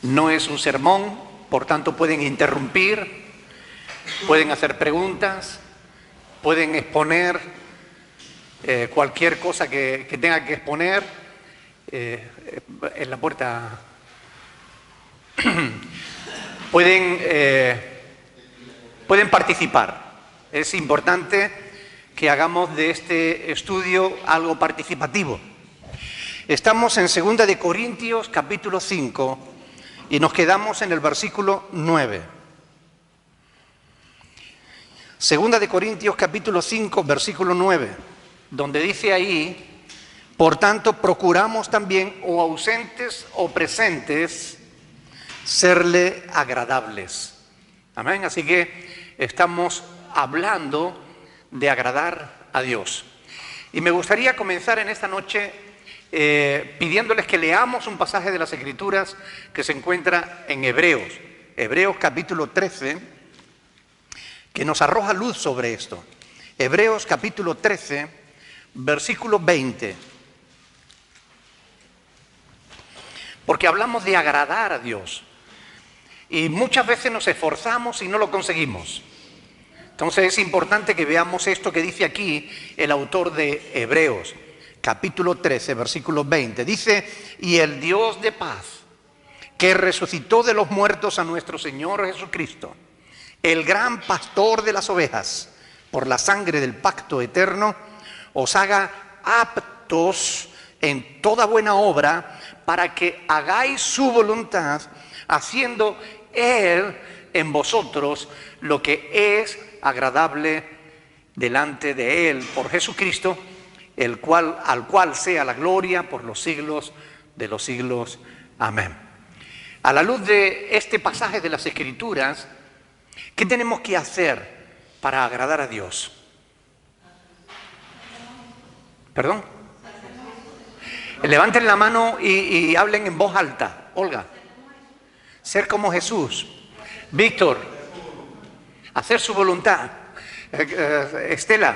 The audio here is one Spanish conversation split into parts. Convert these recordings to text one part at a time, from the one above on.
No es un sermón, por tanto pueden interrumpir, pueden hacer preguntas, pueden exponer cualquier cosa que tenga que exponer en la puerta. Pueden participar. Es importante que hagamos de este estudio algo participativo. Estamos en 2 de Corintios, capítulo 5, y nos quedamos en el versículo 9. 2 de Corintios, capítulo 5, versículo 9, donde dice ahí: por tanto, procuramos también, o ausentes o presentes, serle agradables. Amén. Así que estamos hablando de agradar a Dios. Y me gustaría comenzar en esta noche pidiéndoles que leamos un pasaje de las Escrituras que se encuentra en Hebreos capítulo 13, que nos arroja luz sobre esto. Hebreos capítulo 13, versículo 20. Porque hablamos de agradar a Dios. Y muchas veces nos esforzamos y no lo conseguimos. Entonces es importante que veamos esto que dice aquí el autor de Hebreos, capítulo 13, versículo 20. Dice: y el Dios de paz, que resucitó de los muertos a nuestro Señor Jesucristo, el gran pastor de las ovejas, por la sangre del pacto eterno, os haga aptos en toda buena obra, para que hagáis su voluntad, haciendo Él en vosotros lo que es agradable delante de Él, por Jesucristo, al cual sea la gloria por los siglos de los siglos. Amén. A la luz de este pasaje de las Escrituras, ¿qué tenemos que hacer para agradar a Dios? ¿Perdón? Levanten la mano y hablen en voz alta. Olga. Ser como Jesús. Víctor. Hacer su voluntad. Estela.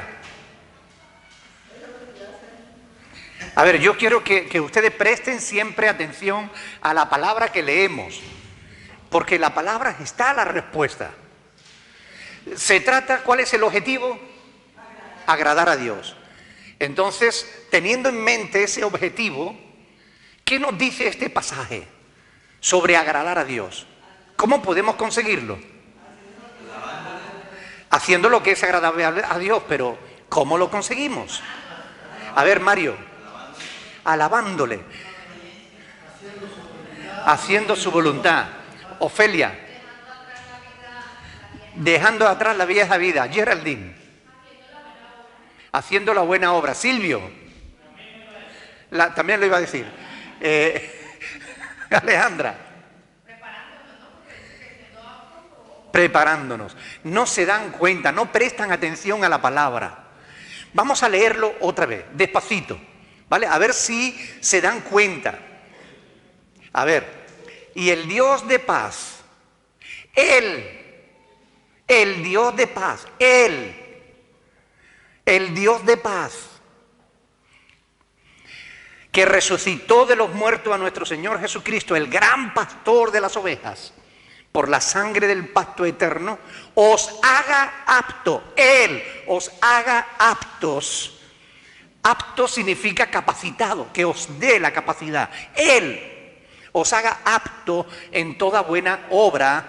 A ver, yo quiero que ustedes presten siempre atención a la palabra que leemos, porque en la palabra está la respuesta. Se trata, ¿cuál es el objetivo? Agradar a Dios. Entonces, teniendo en mente ese objetivo, ¿qué nos dice este pasaje sobre agradar a Dios? ¿Cómo podemos conseguirlo? Haciendo lo que es agradable a Dios, pero ¿cómo lo conseguimos? A ver, Mario. Alabándole. Haciendo su voluntad. Ofelia. Dejando atrás la vieja vida. Geraldine. Haciendo la buena obra. Silvio. También lo iba a decir. Alejandra. Preparándonos. No se dan cuenta, no prestan atención a la palabra. Vamos a leerlo otra vez, despacito, ¿vale? A ver si se dan cuenta. A ver. Y el Dios de paz, el Dios de paz, el Dios de paz, que resucitó de los muertos a nuestro Señor Jesucristo, el gran pastor de las ovejas, por la sangre del pacto eterno, os haga apto, Él os haga aptos. Apto significa capacitado, que os dé la capacidad. Él os haga apto en toda buena obra,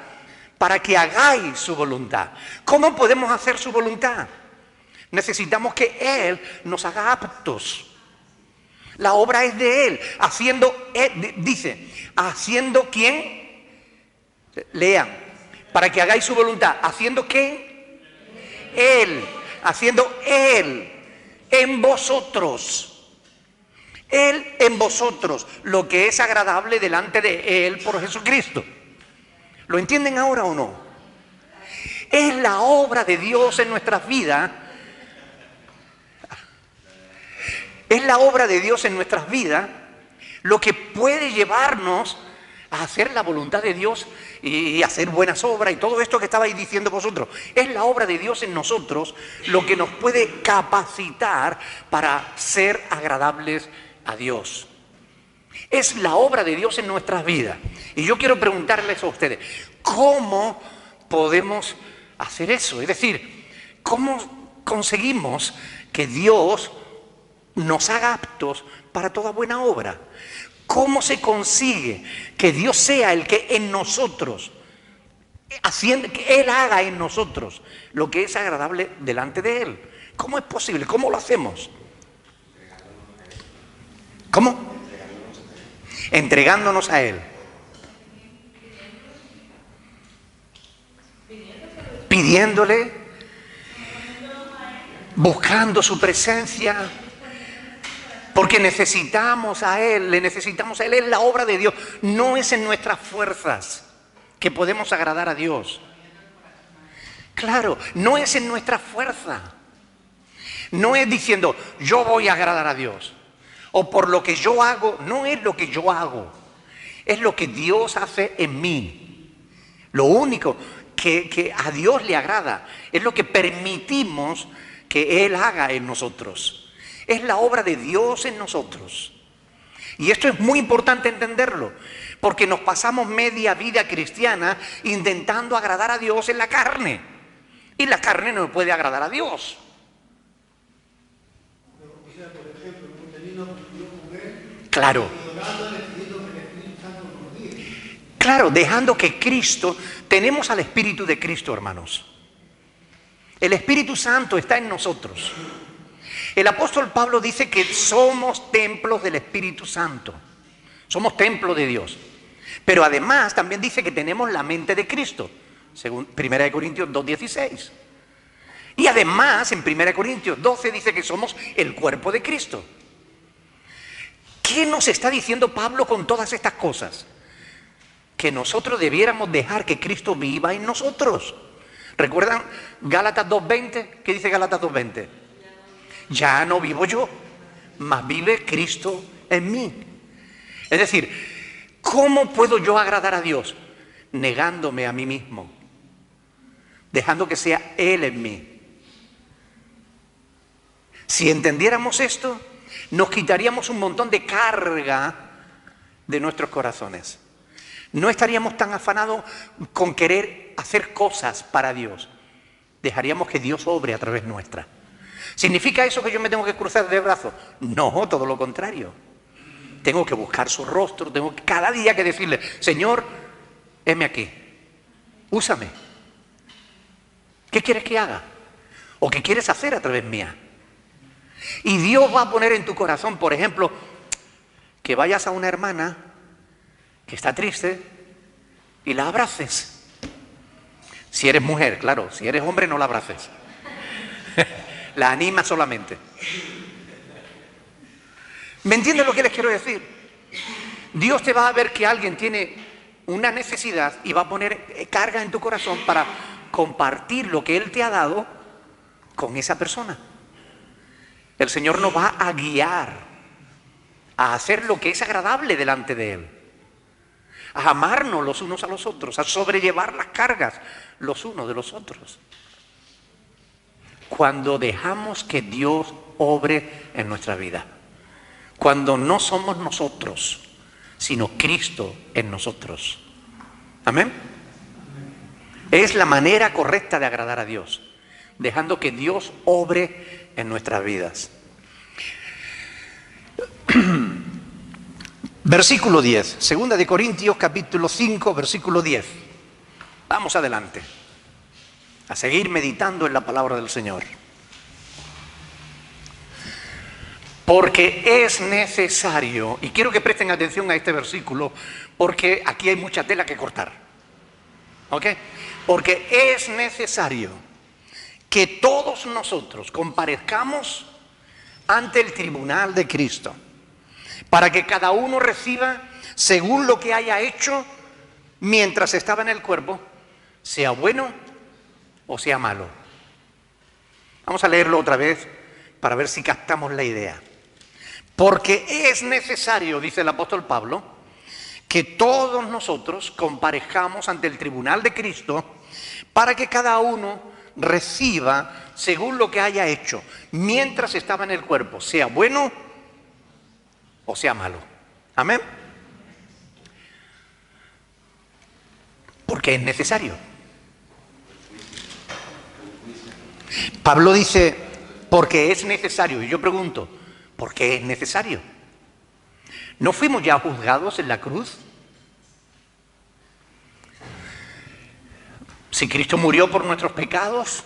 para que hagáis su voluntad. ¿Cómo podemos hacer su voluntad? Necesitamos que Él nos haga aptos. La obra es de Él, haciendo, dice, haciendo ¿quién? Lean, para que hagáis su voluntad. ¿Haciendo qué? Él, haciendo Él en vosotros. Él en vosotros, lo que es agradable delante de Él por Jesucristo. ¿Lo entienden ahora o no? Es la obra de Dios en nuestras vidas. Es la obra de Dios en nuestras vidas lo que puede llevarnos a hacer la voluntad de Dios y hacer buenas obras y todo esto que estabais diciendo vosotros. Es la obra de Dios en nosotros lo que nos puede capacitar para ser agradables a Dios. Es la obra de Dios en nuestras vidas. Y yo quiero preguntarles a ustedes, ¿cómo podemos hacer eso? Es decir, ¿cómo conseguimos que Dios nos haga aptos para toda buena obra? ¿Cómo se consigue que Dios sea el que en nosotros, haciendo, que Él haga en nosotros lo que es agradable delante de Él? ¿Cómo es posible? ¿Cómo lo hacemos? ¿Cómo? Entregándonos a Él. Pidiéndole, buscando su presencia, porque necesitamos a Él, le necesitamos a Él, es la obra de Dios. No es en nuestras fuerzas que podemos agradar a Dios. Claro, no es en nuestra fuerza. No es diciendo, yo voy a agradar a Dios. O por lo que yo hago, no es lo que yo hago. Es lo que Dios hace en mí. Lo único que a Dios le agrada es lo que permitimos que Él haga en nosotros. Es la obra de Dios en nosotros. Y esto es muy importante entenderlo, porque nos pasamos media vida cristiana intentando agradar a Dios en la carne. Y la carne no puede agradar a Dios. Claro. Claro, dejando que Cristo, tenemos al Espíritu de Cristo, hermanos. El Espíritu Santo está en nosotros. El apóstol Pablo dice que somos templos del Espíritu Santo. Somos templo de Dios. Pero además también dice que tenemos la mente de Cristo, según 1 Corintios 2:16. Y además en 1 Corintios 12 dice que somos el cuerpo de Cristo. ¿Qué nos está diciendo Pablo con todas estas cosas? Que nosotros debiéramos dejar que Cristo viva en nosotros. ¿Recuerdan Gálatas 2:20? ¿Qué dice Gálatas 2:20? Ya no vivo yo, mas vive Cristo en mí. Es decir, ¿cómo puedo yo agradar a Dios? Negándome a mí mismo, dejando que sea Él en mí. Si entendiéramos esto, nos quitaríamos un montón de carga de nuestros corazones. No estaríamos tan afanados con querer hacer cosas para Dios. Dejaríamos que Dios obre a través nuestra. ¿Significa eso que yo me tengo que cruzar de brazos? No, todo lo contrario. Tengo que buscar su rostro, tengo cada día que decirle, Señor, heme aquí, úsame. ¿Qué quieres que haga? ¿O qué quieres hacer a través mía? Y Dios va a poner en tu corazón, por ejemplo, que vayas a una hermana que está triste y la abraces. Si eres mujer, claro, si eres hombre no la abraces. La anima solamente. ¿Me entiendes lo que les quiero decir? Dios te va a ver que alguien tiene una necesidad y va a poner carga en tu corazón para compartir lo que Él te ha dado con esa persona. El Señor nos va a guiar a hacer lo que es agradable delante de Él, a amarnos los unos a los otros, a sobrellevar las cargas los unos de los otros. Cuando dejamos que Dios obre en nuestra vida, cuando no somos nosotros, sino Cristo en nosotros. ¿Amén? Es la manera correcta de agradar a Dios, dejando que Dios obre en nuestras vidas. Versículo 10, 2 Corintios capítulo 5, versículo 10. Vamos adelante, a seguir meditando en la palabra del Señor. Porque es necesario, y quiero que presten atención a este versículo, porque aquí hay mucha tela que cortar. ¿Ok? Porque es necesario que todos nosotros comparezcamos ante el tribunal de Cristo, para que cada uno reciba según lo que haya hecho mientras estaba en el cuerpo, sea bueno o sea malo. Vamos a leerlo otra vez para ver si captamos la idea. Porque es necesario, dice el apóstol Pablo, que todos nosotros comparezcamos ante el tribunal de Cristo para que cada uno reciba según lo que haya hecho mientras estaba en el cuerpo, sea bueno o sea malo. Amén. Porque es necesario. Pablo dice, porque es necesario. Y yo pregunto, ¿por qué es necesario? ¿No fuimos ya juzgados en la cruz? Si Cristo murió por nuestros pecados,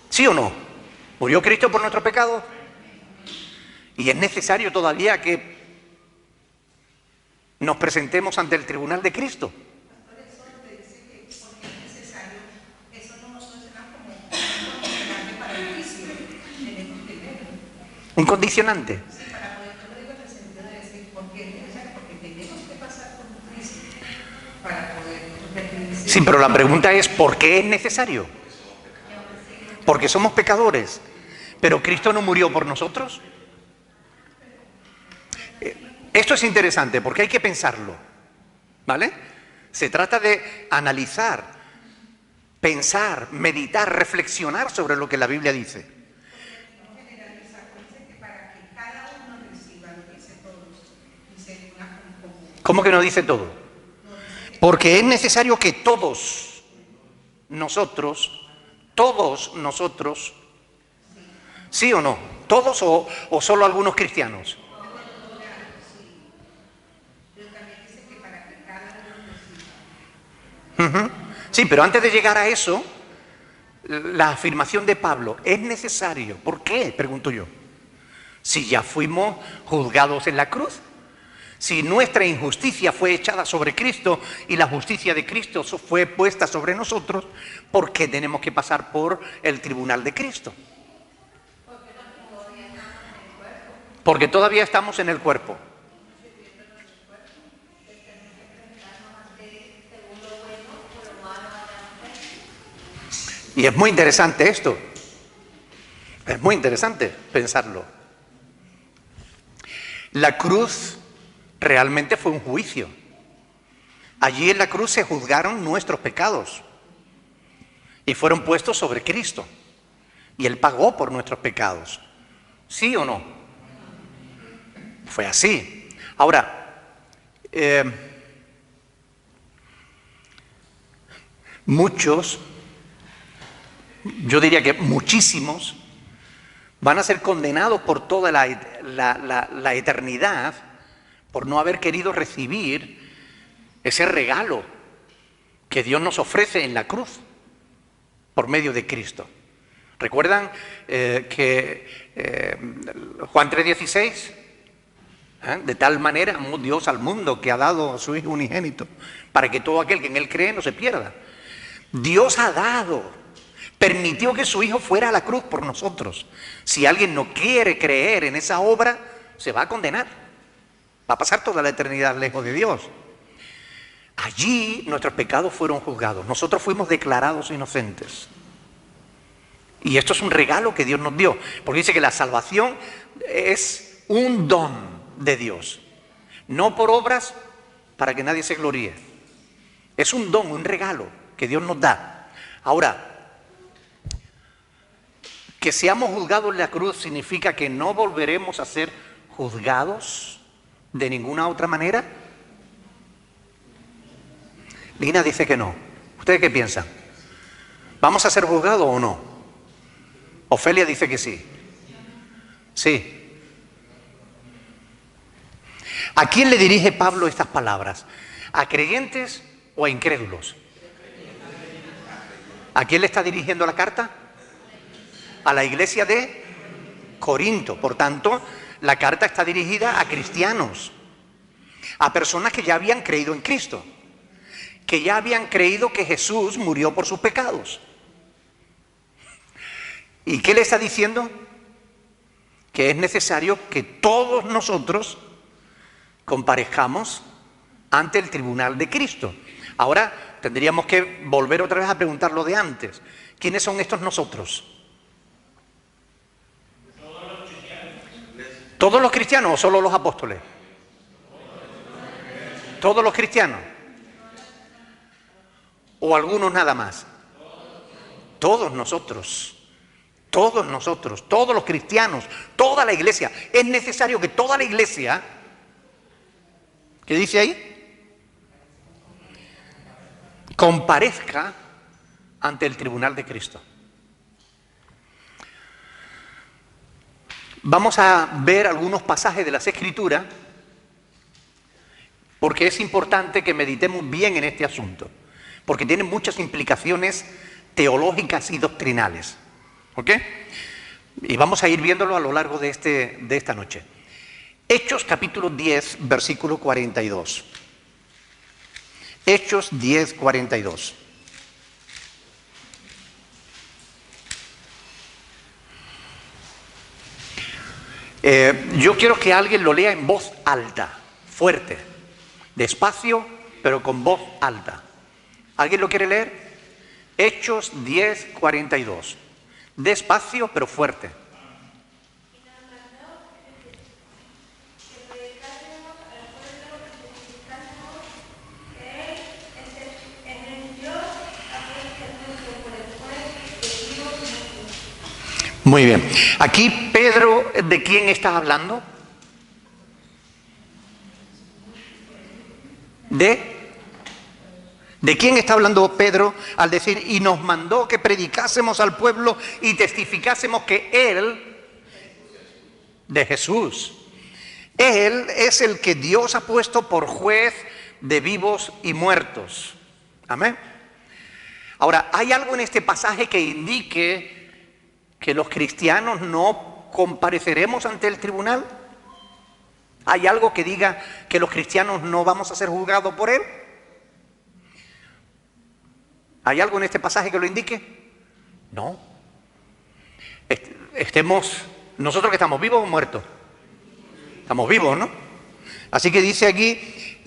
¿sí o no? ¿Murió Cristo por nuestros pecados? Y es necesario todavía que nos presentemos ante el tribunal de Cristo. Un condicionante. Sí, pero la pregunta es, ¿por qué es necesario? Porque somos pecadores. ¿Pero Cristo no murió por nosotros? Esto es interesante porque hay que pensarlo, ¿vale? Se trata de analizar, pensar, meditar, reflexionar sobre lo que la Biblia dice. ¿Cómo que no dice todo? Porque es necesario que todos nosotros, ¿sí o no? ¿Todos o solo algunos cristianos? Sí, pero antes de llegar a eso, la afirmación de Pablo es necesario. ¿Por qué? Pregunto yo. Si ya fuimos juzgados en la cruz, si nuestra injusticia fue echada sobre Cristo y la justicia de Cristo fue puesta sobre nosotros, ¿por qué tenemos que pasar por el tribunal de Cristo? Porque todavía estamos en el cuerpo. Y es muy interesante esto. Es muy interesante pensarlo. La cruz realmente fue un juicio. Allí en la cruz se juzgaron nuestros pecados y fueron puestos sobre Cristo. Y Él pagó por nuestros pecados. ¿Sí o no? Fue así. Ahora, muchos, yo diría que muchísimos, van a ser condenados por toda la eternidad por no haber querido recibir ese regalo que Dios nos ofrece en la cruz por medio de Cristo. ¿Recuerdan Juan 3:16? De tal manera amó Dios al mundo que ha dado a su Hijo unigénito para que todo aquel que en Él cree no se pierda. Dios ha dado, permitió que su Hijo fuera a la cruz por nosotros. Si alguien no quiere creer en esa obra, se va a condenar. Va a pasar toda la eternidad lejos de Dios. Allí nuestros pecados fueron juzgados. Nosotros fuimos declarados inocentes. Y esto es un regalo que Dios nos dio. Porque dice que la salvación es un don de Dios. No por obras para que nadie se gloríe. Es un don, un regalo que Dios nos da. Ahora, que seamos juzgados en la cruz significa que no volveremos a ser juzgados de ninguna otra manera. Lina dice que no. ¿Ustedes qué piensan? ¿Vamos a ser juzgados o no? Ofelia dice que sí. Sí. ¿A quién le dirige Pablo estas palabras? ¿A creyentes o a incrédulos? ¿A quién le está dirigiendo la carta? A la iglesia de Corinto. Por tanto, la carta está dirigida a cristianos, a personas que ya habían creído en Cristo, que ya habían creído que Jesús murió por sus pecados. ¿Y qué le está diciendo? Que es necesario que todos nosotros comparezcamos ante el tribunal de Cristo. Ahora tendríamos que volver otra vez a preguntar lo de antes. ¿Quiénes son estos nosotros? ¿Todos los cristianos o solo los apóstoles? ¿Todos los cristianos? ¿O algunos nada más? Todos nosotros. Todos nosotros, todos los cristianos, toda la iglesia. Es necesario que toda la iglesia, ¿qué dice ahí? Comparezca ante el tribunal de Cristo. Vamos a ver algunos pasajes de las Escrituras porque es importante que meditemos bien en este asunto, porque tiene muchas implicaciones teológicas y doctrinales. ¿Ok? Y vamos a ir viéndolo a lo largo de esta noche. Hechos capítulo 10, versículo 42. Hechos 10, 42. Yo quiero que alguien lo lea en voz alta, fuerte, despacio, pero con voz alta. ¿Alguien lo quiere leer? Hechos 10, 42. Despacio, pero fuerte. Muy bien. Aquí Pedro, ¿de quién está hablando? ¿De quién está hablando Pedro al decir, y nos mandó que predicásemos al pueblo y testificásemos que Él, de Jesús, Él es el que Dios ha puesto por juez de vivos y muertos? Amén. Ahora, ¿hay algo en este pasaje que indique que los cristianos no compareceremos ante el tribunal? ¿Hay algo que diga que los cristianos no vamos a ser juzgados por Él? ¿Hay algo en este pasaje que lo indique? No. ¿Nosotros que estamos vivos o muertos? Estamos vivos, ¿no? Así que dice aquí,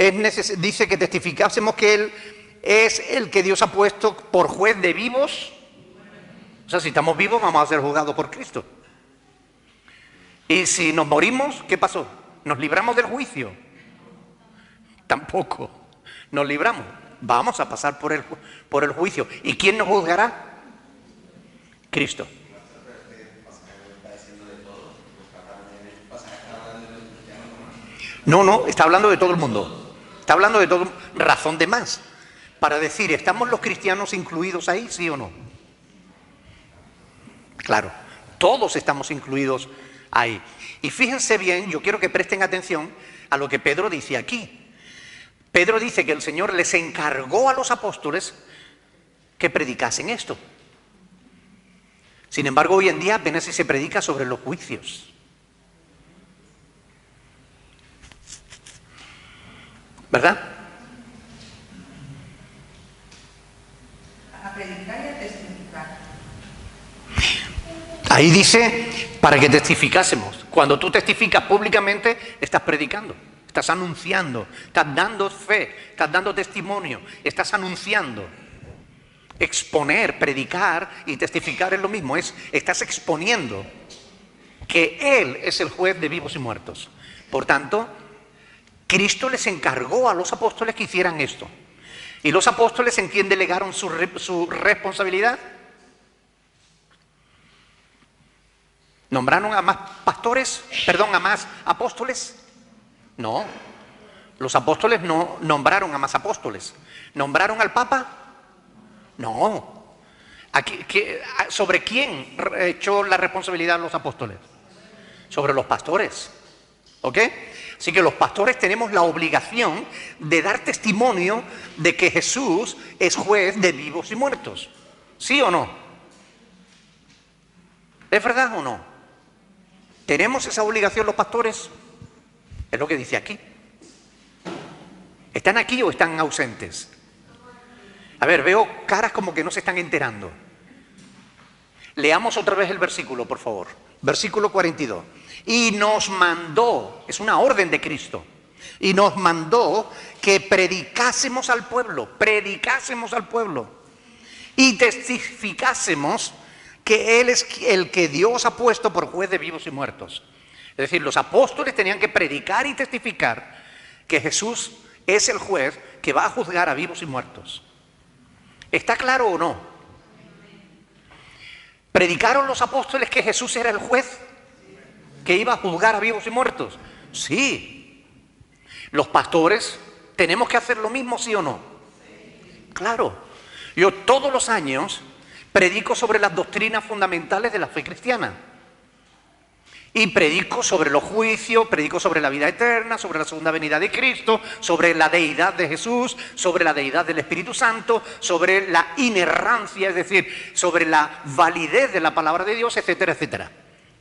dice que testificásemos que Él es el que Dios ha puesto por juez de vivos. O sea, si estamos vivos vamos a ser juzgados por Cristo. Y si nos morimos, ¿qué pasó? ¿Nos libramos del juicio? Tampoco nos libramos. Vamos a pasar por el juicio. ¿Y quién nos juzgará? Cristo. No, está hablando de todo el mundo. Está hablando de todo. Razón de más para decir, ¿estamos los cristianos incluidos ahí, sí o no? Claro, todos estamos incluidos ahí. Y fíjense bien, yo quiero que presten atención a lo que Pedro dice aquí. Pedro dice que el Señor les encargó a los apóstoles que predicasen esto. Sin embargo, hoy en día apenas si se predica sobre los juicios. ¿Verdad? A predicar y a testificar. Ahí dice, para que testificásemos. Cuando tú testificas públicamente, estás predicando. Estás anunciando, estás dando fe, estás dando testimonio, estás anunciando. Exponer, predicar y testificar es lo mismo, estás exponiendo que Él es el juez de vivos y muertos. Por tanto, Cristo les encargó a los apóstoles que hicieran esto. ¿Y los apóstoles en quién delegaron su responsabilidad? ¿Nombraron a más a más apóstoles? No, los apóstoles no nombraron a más apóstoles. ¿Nombraron al Papa? No. ¿Sobre quién echó la responsabilidad los apóstoles? Sobre los pastores. ¿Ok? Así que los pastores tenemos la obligación de dar testimonio de que Jesús es juez de vivos y muertos. ¿Sí o no? ¿Es verdad o no? ¿Tenemos esa obligación los pastores? Es lo que dice aquí. ¿Están aquí o están ausentes? A ver, veo caras como que no se están enterando. Leamos otra vez el versículo, por favor. Versículo 42. Y nos mandó, es una orden de Cristo, y nos mandó que predicásemos al pueblo, y testificásemos que Él es el que Dios ha puesto por juez de vivos y muertos. Es decir, los apóstoles tenían que predicar y testificar que Jesús es el juez que va a juzgar a vivos y muertos. ¿Está claro o no? ¿Predicaron los apóstoles que Jesús era el juez que iba a juzgar a vivos y muertos? Sí. ¿Los pastores tenemos que hacer lo mismo, sí o no? Claro. Yo todos los años predico sobre las doctrinas fundamentales de la fe cristiana. Y predico sobre los juicios, predico sobre la vida eterna, sobre la segunda venida de Cristo, sobre la deidad de Jesús, sobre la deidad del Espíritu Santo, sobre la inerrancia, es decir, sobre la validez de la palabra de Dios, etcétera, etcétera.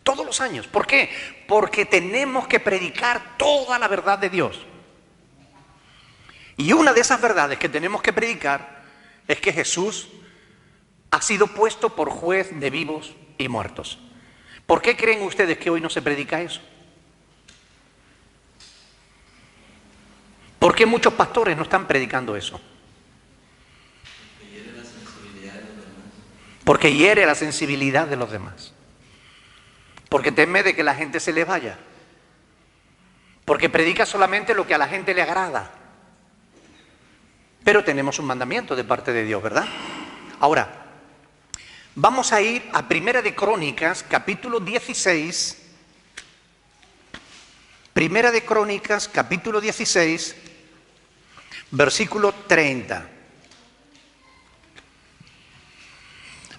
Todos los años. ¿Por qué? Porque tenemos que predicar toda la verdad de Dios. Y una de esas verdades que tenemos que predicar es que Jesús ha sido puesto por juez de vivos y muertos. ¿Por qué creen ustedes que hoy no se predica eso? ¿Por qué muchos pastores no están predicando eso? Porque hiere la sensibilidad de los demás. Porque teme de que la gente se le vaya. Porque predica solamente lo que a la gente le agrada. Pero tenemos un mandamiento de parte de Dios, ¿verdad? Ahora, vamos a ir a Primera de Crónicas, capítulo 16. Primera de Crónicas, capítulo 16, versículo 30.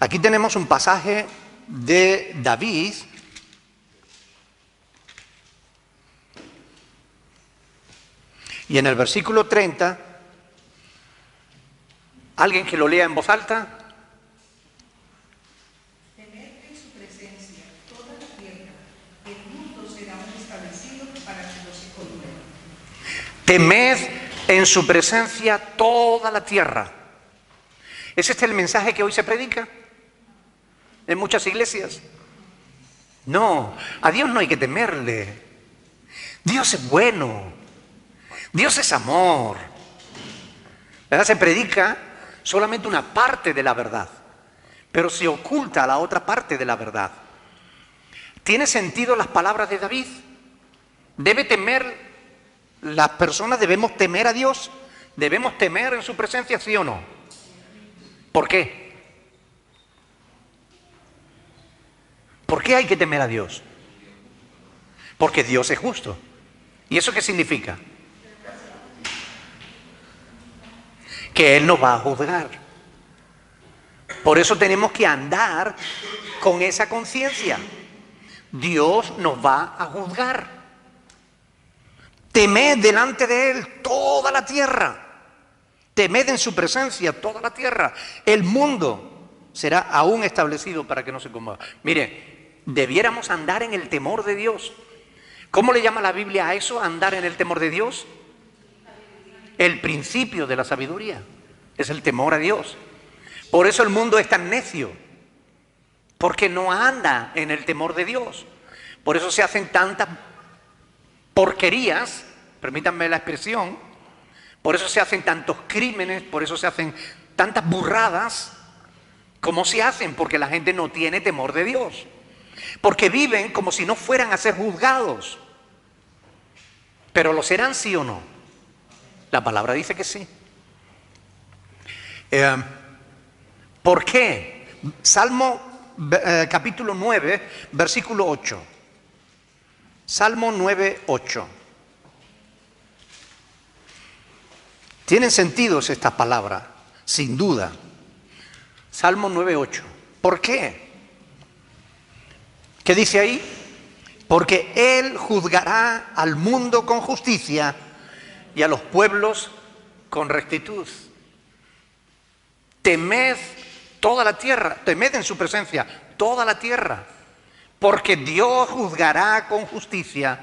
Aquí tenemos un pasaje de David. Y en el versículo 30, alguien que lo lea en voz alta. Temed en su presencia toda la tierra. ¿Es este el mensaje que hoy se predica en muchas iglesias? No, a Dios no hay que temerle. Dios es bueno. Dios es amor. ¿Verdad? Se predica solamente una parte de la verdad, pero se oculta la otra parte de la verdad. ¿Tiene sentido las palabras de David? ¿Debe temer? Las personas debemos temer a Dios, debemos temer en su presencia, ¿sí o no? ¿Por qué? ¿Por qué hay que temer a Dios? Porque Dios es justo. ¿Y eso qué significa? Que Él nos va a juzgar. Por eso tenemos que andar con esa conciencia. Dios nos va a juzgar. Temed delante de Él toda la tierra. Temed en su presencia toda la tierra. El mundo será aún establecido para que no se conmueva. Mire, debiéramos andar en el temor de Dios. ¿Cómo le llama la Biblia a eso, andar en el temor de Dios? El principio de la sabiduría es el temor a Dios. Por eso el mundo es tan necio, porque no anda en el temor de Dios. Por eso se hacen tantas porquerías, permítanme la expresión, por eso se hacen tantos crímenes, por eso se hacen tantas burradas, como se hacen, porque la gente no tiene temor de Dios. Porque viven como si no fueran a ser juzgados. Pero ¿lo serán, sí o no? La palabra dice que sí. ¿Por qué? Salmo capítulo 9, versículo 8. Salmo 9, 8. Tienen sentido estas palabras, sin duda. Salmo 9, 8. ¿Por qué? ¿Qué dice ahí? Porque Él juzgará al mundo con justicia y a los pueblos con rectitud. Temed toda la tierra, temed en su presencia toda la tierra, porque Dios juzgará con justicia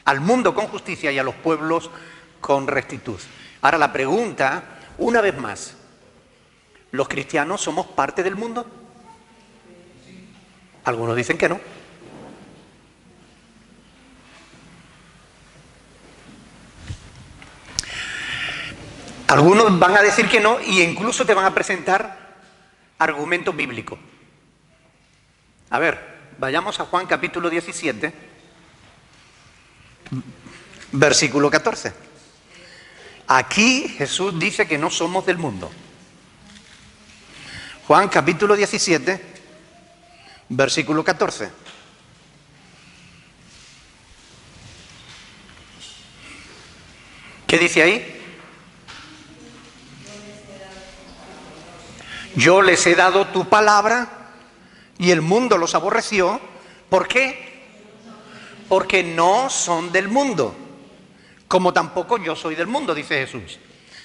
al mundo con justicia y a los pueblos con rectitud. Ahora la pregunta, una vez más, ¿los cristianos somos parte del mundo? Algunos dicen que no. Algunos van a decir que no e incluso te van a presentar argumentos bíblicos. A ver, vayamos a Juan capítulo 17, versículo 14. Aquí Jesús dice que no somos del mundo. Juan capítulo 17, versículo 14. ¿Qué dice ahí? Yo les he dado tu palabra y el mundo los aborreció. ¿Por qué? Porque no son del mundo, como tampoco yo soy del mundo, dice Jesús.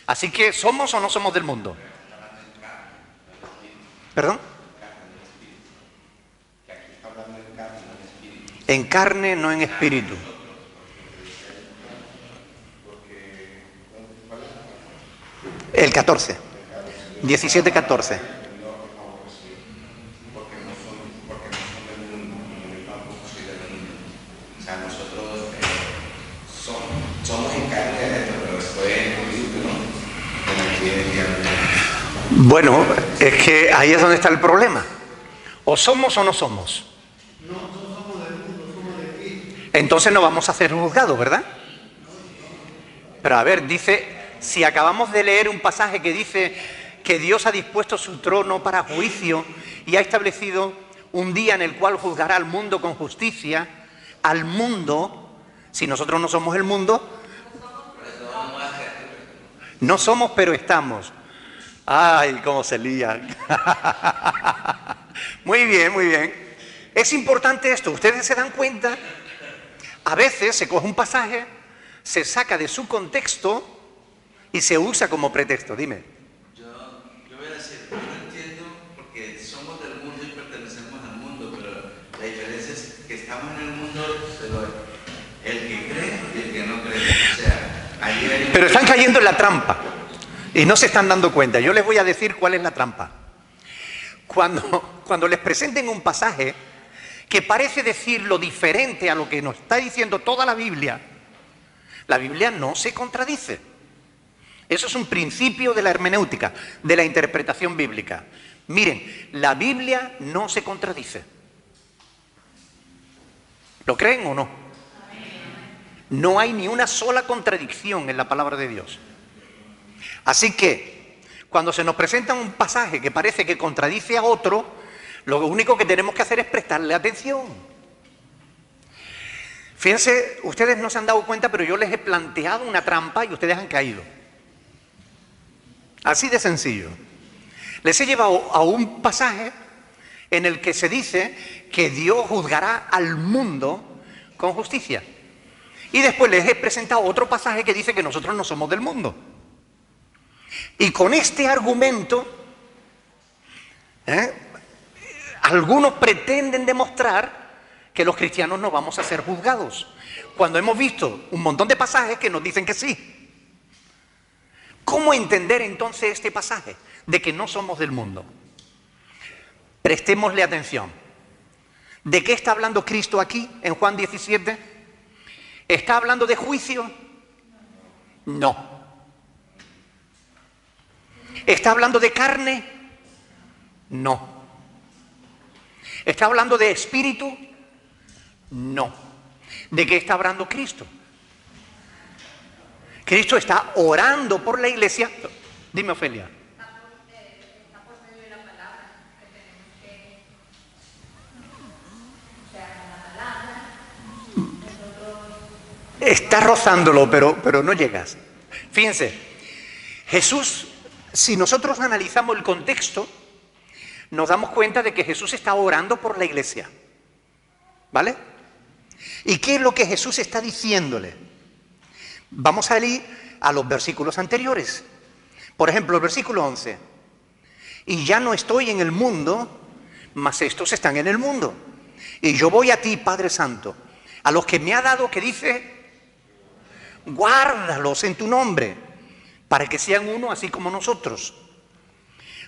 Así que, ¿somos o no somos del mundo? ¿Perdón? En carne, no en espíritu. El 14. 17:14. Somos en carne adentro, pero después en espíritu, ¿no? Bueno, es que ahí es donde está el problema. O somos o no somos. Entonces no vamos a ser juzgados, ¿verdad? Pero a ver, dice, si acabamos de leer un pasaje que dice que Dios ha dispuesto su trono para juicio y ha establecido un día en el cual juzgará al mundo con justicia, al mundo, si nosotros no somos el mundo, no somos pero estamos. Ay, cómo se lía. Muy bien, muy bien. Es importante esto, ustedes se dan cuenta, a veces se coge un pasaje, se saca de su contexto y se usa como pretexto. Dime. Yo voy a decir, yo no entiendo porque somos del mundo y pertenecemos al mundo, pero la diferencia es que estamos en el mundo, pero el que cree y el que no cree. O sea, ayer... Pero están cayendo en la trampa y no se están dando cuenta. Yo les voy a decir cuál es la trampa. Cuando les presenten un pasaje que parece decir lo diferente a lo que nos está diciendo toda la Biblia no se contradice. Eso es un principio de la hermenéutica, de la interpretación bíblica. Miren, la Biblia no se contradice. ¿Lo creen o no? No hay ni una sola contradicción en la palabra de Dios. Así que, cuando se nos presenta un pasaje que parece que contradice a otro, lo único que tenemos que hacer es prestarle atención. Fíjense, ustedes no se han dado cuenta, pero yo les he planteado una trampa y ustedes han caído. Así de sencillo. Les he llevado a un pasaje en el que se dice que Dios juzgará al mundo con justicia. Y después les he presentado otro pasaje que dice que nosotros no somos del mundo. Y con este argumento, algunos pretenden demostrar que los cristianos no vamos a ser juzgados, cuando hemos visto un montón de pasajes que nos dicen que sí. ¿Cómo entender entonces este pasaje de que no somos del mundo? Prestémosle atención. ¿De qué está hablando Cristo aquí en Juan 17? ¿Está hablando de juicio? No. ¿Está hablando de carne? No. ¿Está hablando de espíritu? No. ¿De qué está hablando Cristo? Cristo está orando por la iglesia. Dime, Ofelia. Está por medio de la palabra que tenemos que, o sea, la palabra, nosotros... Está rozándolo, pero no llegas. Fíjense, Jesús, si nosotros analizamos el contexto, nos damos cuenta de que Jesús está orando por la iglesia. ¿Vale? ¿Y qué es lo que Jesús está diciéndole? Vamos a ir a los versículos anteriores. Por ejemplo, el versículo 11. Y ya no estoy en el mundo, mas estos están en el mundo. Y yo voy a ti, Padre Santo, a los que me ha dado, que dice, guárdalos en tu nombre, para que sean uno así como nosotros.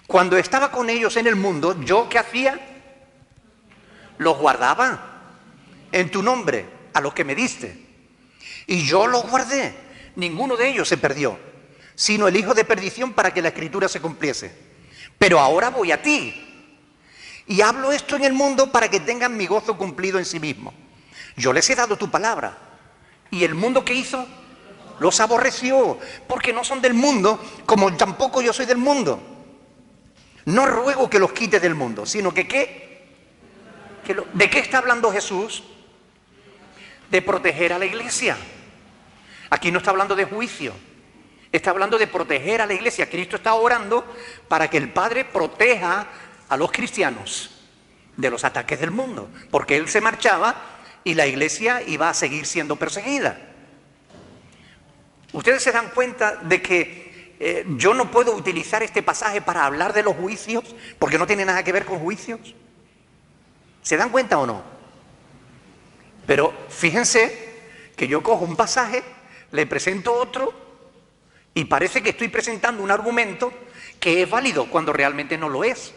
Cuando estaba con ellos en el mundo, ¿yo qué hacía? Los guardaba en tu nombre, a los que me diste. Y yo los guardé. Ninguno de ellos se perdió, sino el hijo de perdición, para que la escritura se cumpliese. Pero ahora voy a ti. Y hablo esto en el mundo para que tengan mi gozo cumplido en sí mismo. Yo les he dado tu palabra. ¿Y el mundo qué hizo? Los aborreció, porque no son del mundo, como tampoco yo soy del mundo. No ruego que los quites del mundo, sino que ¿qué? ¿De qué está hablando Jesús? De proteger a la iglesia. Aquí no está hablando de juicio, está hablando de proteger a la iglesia. Cristo está orando para que el Padre proteja a los cristianos de los ataques del mundo, porque Él se marchaba y la iglesia iba a seguir siendo perseguida. Ustedes se dan cuenta de que yo no puedo utilizar este pasaje para hablar de los juicios, porque no tiene nada que ver con juicios. ¿Se dan cuenta o no? Pero fíjense que yo cojo un pasaje, le presento otro y parece que estoy presentando un argumento que es válido cuando realmente no lo es.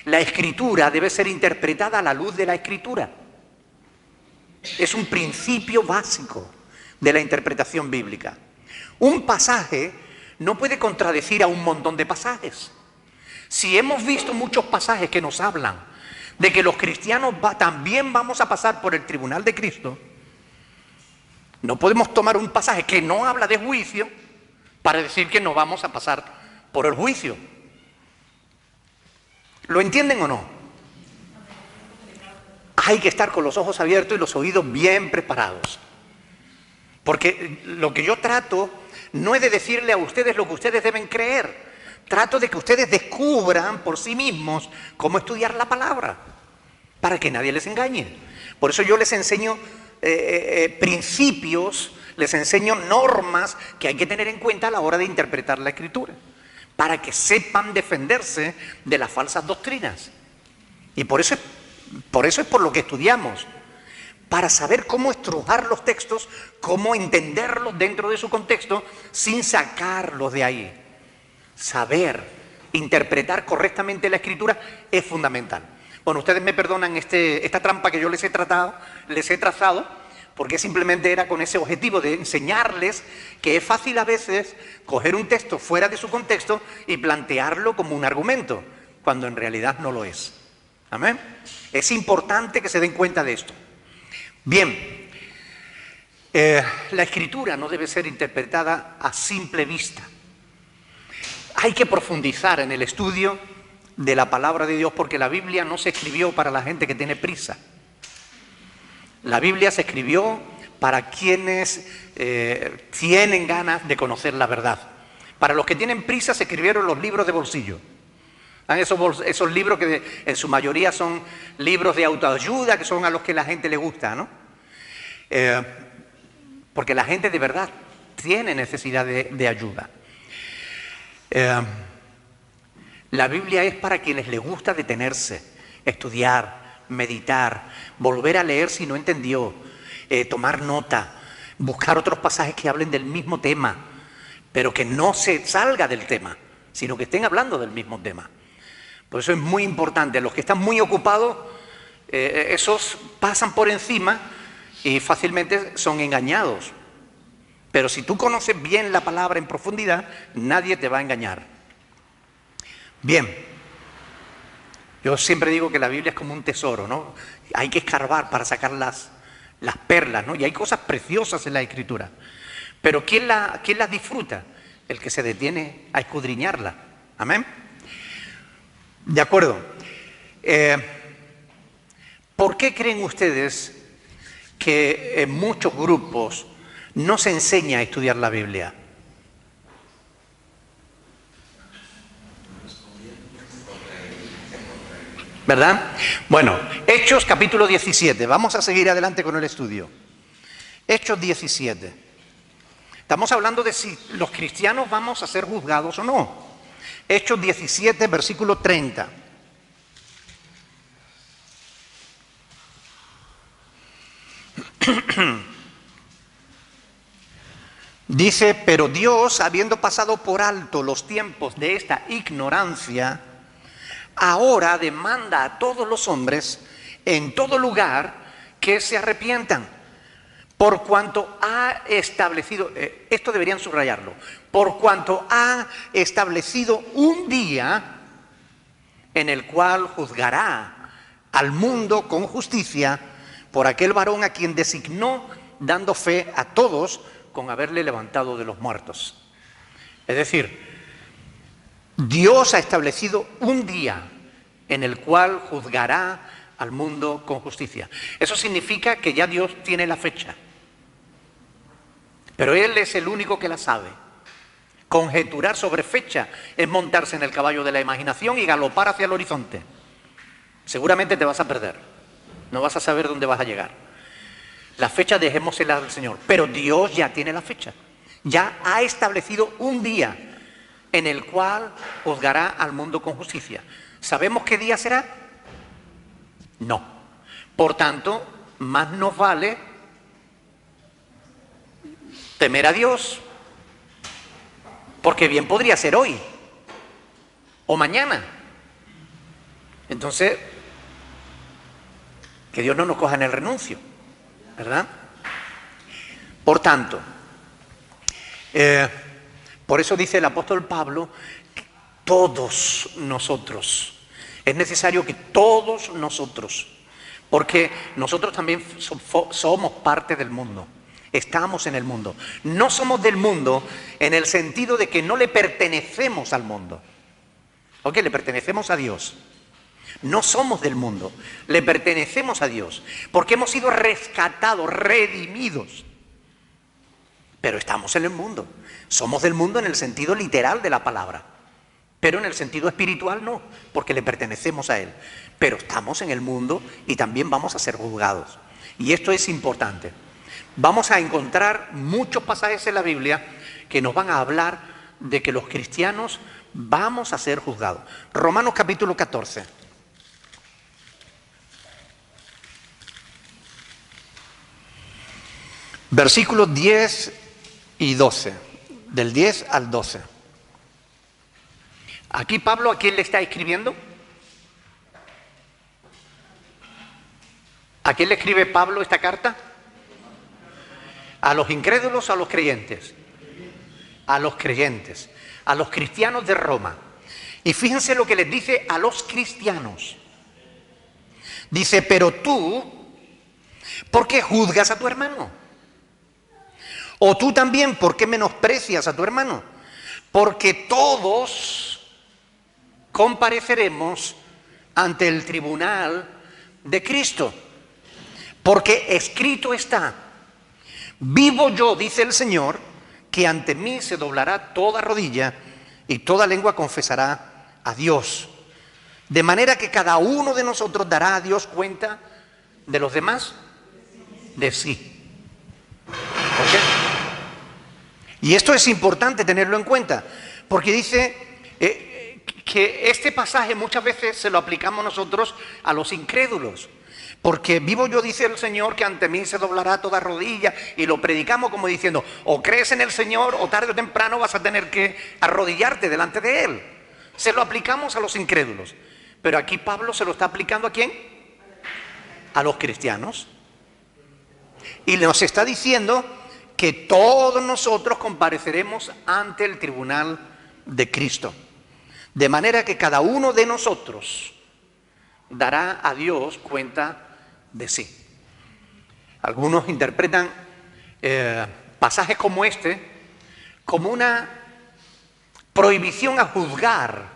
La Escritura debe ser interpretada a la luz de la Escritura. Es un principio básico de la interpretación bíblica. Un pasaje no puede contradecir a un montón de pasajes. Si hemos visto muchos pasajes que nos hablan de que los cristianos también vamos a pasar por el tribunal de Cristo, no podemos tomar un pasaje que no habla de juicio para decir que no vamos a pasar por el juicio. ¿Lo entienden o no? Hay que estar con los ojos abiertos y los oídos bien preparados. Porque lo que yo trato no es de decirle a ustedes lo que ustedes deben creer. Trato de que ustedes descubran por sí mismos cómo estudiar la palabra, para que nadie les engañe. Por eso yo les enseño principios, les enseño normas que hay que tener en cuenta a la hora de interpretar la Escritura, para que sepan defenderse de las falsas doctrinas. Y por eso es por lo que estudiamos, para saber cómo estrujar los textos, cómo entenderlos dentro de su contexto, sin sacarlos de ahí. Saber interpretar correctamente la Escritura es fundamental. Bueno, ustedes me perdonan esta trampa que yo les he trazado, porque simplemente era con ese objetivo de enseñarles que es fácil a veces coger un texto fuera de su contexto y plantearlo como un argumento, cuando en realidad no lo es. ¿Amén? Es importante que se den cuenta de esto. Bien, la Escritura no debe ser interpretada a simple vista. Hay que profundizar en el estudio de la palabra de Dios, porque la Biblia no se escribió para la gente que tiene prisa. La Biblia se escribió para quienes tienen ganas de conocer la verdad. Para los que tienen prisa se escribieron los libros de bolsillo. Esos libros que en su mayoría son libros de autoayuda, que son a los que la gente le gusta, ¿no? Porque la gente de verdad tiene necesidad de ayuda. La Biblia es para quienes les gusta detenerse, estudiar, meditar, volver a leer si no entendió, tomar nota, buscar otros pasajes que hablen del mismo tema, pero que no se salga del tema, sino que estén hablando del mismo tema. Por eso es muy importante. Los que están muy ocupados, esos pasan por encima y fácilmente son engañados. Pero si tú conoces bien la palabra en profundidad, nadie te va a engañar. Bien, yo siempre digo que la Biblia es como un tesoro, ¿no? Hay que escarbar para sacar las perlas, ¿no? Y hay cosas preciosas en la Escritura. Pero ¿quién las disfruta? El que se detiene a escudriñarla. ¿Amén? De acuerdo. ¿Por qué creen ustedes que en muchos grupos no se enseña a estudiar la Biblia? ¿Verdad? Bueno, Hechos capítulo 17. Vamos a seguir adelante con el estudio. Hechos 17. Estamos hablando de si los cristianos vamos a ser juzgados o no. Hechos 17, versículo 30. Dice, pero Dios, habiendo pasado por alto los tiempos de esta ignorancia, ahora demanda a todos los hombres en todo lugar que se arrepientan, por cuanto ha establecido, esto deberían subrayarlo, por cuanto ha establecido un día en el cual juzgará al mundo con justicia por aquel varón a quien designó, dando fe a todos con haberle levantado de los muertos. Es decir, Dios ha establecido un día en el cual juzgará al mundo con justicia. Eso significa que ya Dios tiene la fecha. Pero Él es el único que la sabe. Conjeturar sobre fecha es montarse en el caballo de la imaginación y galopar hacia el horizonte. Seguramente te vas a perder. No vas a saber dónde vas a llegar. La fecha dejémosela al Señor. Pero Dios ya tiene la fecha. Ya ha establecido un día en el cual juzgará al mundo con justicia. ¿Sabemos qué día será? No. Por tanto, más nos vale temer a Dios, porque bien podría ser hoy o mañana. Entonces, que Dios no nos coja en el renuncio, ¿verdad? Por tanto, por eso dice el apóstol Pablo, todos nosotros, es necesario que todos nosotros, porque nosotros también somos parte del mundo, estamos en el mundo. No somos del mundo en el sentido de que no le pertenecemos al mundo, ¿ok? Le pertenecemos a Dios. No somos del mundo, le pertenecemos a Dios, porque hemos sido rescatados, redimidos. Pero estamos en el mundo. Somos del mundo en el sentido literal de la palabra. Pero en el sentido espiritual no, porque le pertenecemos a Él. Pero estamos en el mundo y también vamos a ser juzgados. Y esto es importante. Vamos a encontrar muchos pasajes en la Biblia que nos van a hablar de que los cristianos vamos a ser juzgados. Romanos capítulo 14. Versículos 10 y 12, del 10 al 12. Aquí Pablo, ¿a quién le está escribiendo? ¿A quién le escribe Pablo esta carta? ¿A los incrédulos o a los creyentes? A los creyentes, a los cristianos de Roma. Y fíjense lo que les dice a los cristianos. Dice, pero tú, ¿por qué juzgas a tu hermano? O tú también, ¿por qué menosprecias a tu hermano? Porque todos compareceremos ante el tribunal de Cristo. Porque escrito está, vivo yo, dice el Señor, que ante mí se doblará toda rodilla y toda lengua confesará a Dios. De manera que cada uno de nosotros dará a Dios cuenta de los demás, de sí. ¿Ok? Y esto es importante tenerlo en cuenta, porque dice que este pasaje muchas veces se lo aplicamos nosotros a los incrédulos. Porque vivo yo, dice el Señor, que ante mí se doblará toda rodilla, y lo predicamos como diciendo, o crees en el Señor o tarde o temprano vas a tener que arrodillarte delante de Él. Se lo aplicamos a los incrédulos. Pero aquí Pablo se lo está aplicando ¿a quién? A los cristianos. Y nos está diciendo que todos nosotros compareceremos ante el tribunal de Cristo. De manera que cada uno de nosotros dará a Dios cuenta de sí. Algunos interpretan pasajes como este como una prohibición a juzgar.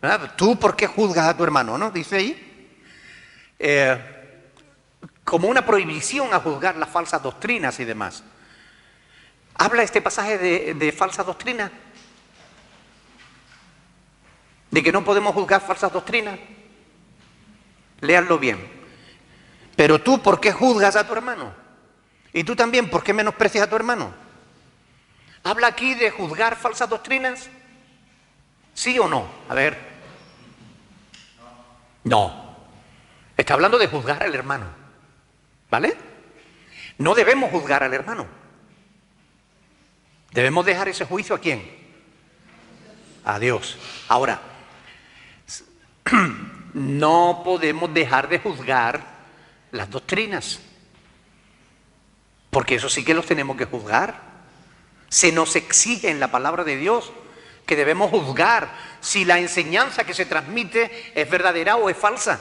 ¿Verdad? ¿Tú por qué juzgas a tu hermano? ¿No? Dice ahí. Como una prohibición a juzgar las falsas doctrinas y demás. ¿Habla este pasaje de falsas doctrinas? ¿De que no podemos juzgar falsas doctrinas? Léanlo bien. Pero tú, ¿por qué juzgas a tu hermano? Y tú también, ¿por qué menosprecias a tu hermano? ¿Habla aquí de juzgar falsas doctrinas? ¿Sí o no? A ver. No. Está hablando de juzgar al hermano. ¿Vale? No debemos juzgar al hermano. Debemos dejar ese juicio ¿a quién? A Dios. Ahora, no podemos dejar de juzgar las doctrinas, porque eso sí que los tenemos que juzgar. Se nos exige en la palabra de Dios que debemos juzgar si la enseñanza que se transmite es verdadera o es falsa.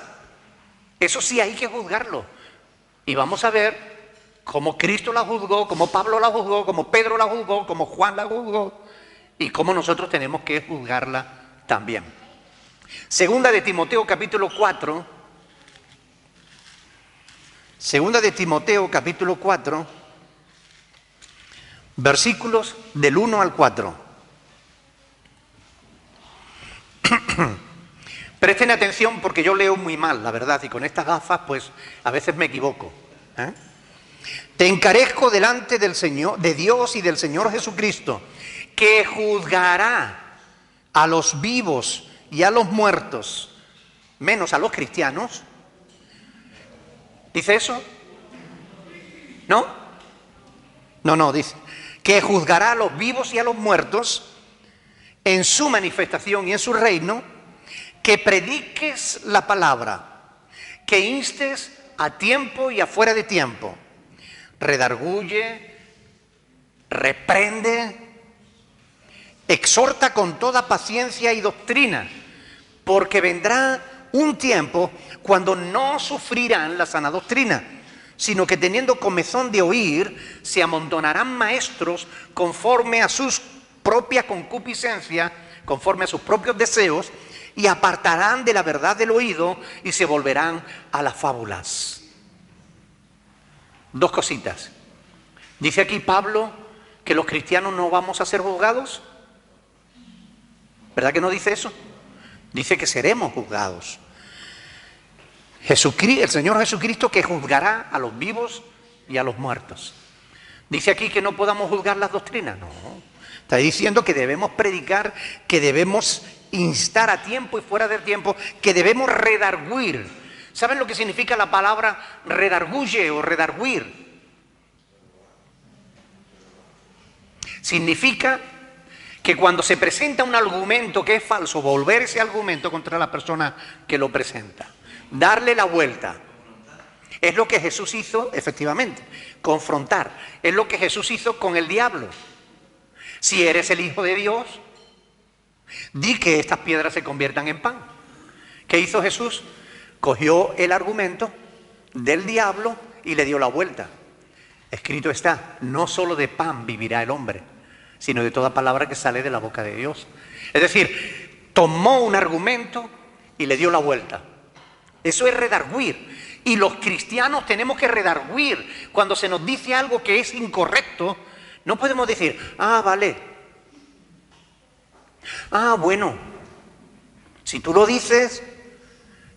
Eso sí hay que juzgarlo. Y vamos a ver cómo Cristo la juzgó, cómo Pablo la juzgó, cómo Pedro la juzgó, cómo Juan la juzgó y cómo nosotros tenemos que juzgarla también. Segunda de Timoteo capítulo 4, Segunda de Timoteo, capítulo 4, versículos del 1 al 4. Presten atención porque yo leo muy mal, la verdad, y con estas gafas pues a veces me equivoco. Te encarezco delante del Señor, de Dios y del Señor Jesucristo, que juzgará a los vivos y a los muertos, menos a los cristianos. ¿Dice eso? ¿No? No, dice que juzgará a los vivos y a los muertos en su manifestación y en su reino, que prediques la palabra, que instes a tiempo y afuera de tiempo, redarguye, reprende, exhorta con toda paciencia y doctrina, porque vendrá un tiempo cuando no sufrirán la sana doctrina, sino que teniendo comezón de oír, se amontonarán maestros conforme a sus propias concupiscencias, conforme a sus propios deseos, y apartarán de la verdad del oído y se volverán a las fábulas. Dos cositas. Dice aquí Pablo que los cristianos no vamos a ser juzgados. ¿Verdad que no dice eso? Dice que seremos juzgados. El Señor Jesucristo que juzgará a los vivos y a los muertos. Dice aquí que no podamos juzgar las doctrinas. No. Está diciendo que debemos predicar, que debemos instar a tiempo y fuera del tiempo, que debemos redarguir. ¿Saben lo que significa la palabra redarguye o redarguir? Significa que cuando se presenta un argumento que es falso, volver ese argumento contra la persona que lo presenta, darle la vuelta. Es lo que Jesús hizo, efectivamente, confrontar. Es lo que Jesús hizo con el diablo. Si eres el Hijo de Dios, di que estas piedras se conviertan en pan. ¿Qué hizo Jesús? Cogió el argumento del diablo y le dio la vuelta. Escrito está, no solo de pan vivirá el hombre, sino de toda palabra que sale de la boca de Dios. Es decir, tomó un argumento y le dio la vuelta. Eso es redarguir. Y los cristianos tenemos que redarguir. Cuando se nos dice algo que es incorrecto, no podemos decir, vale. Bueno. Si tú lo dices...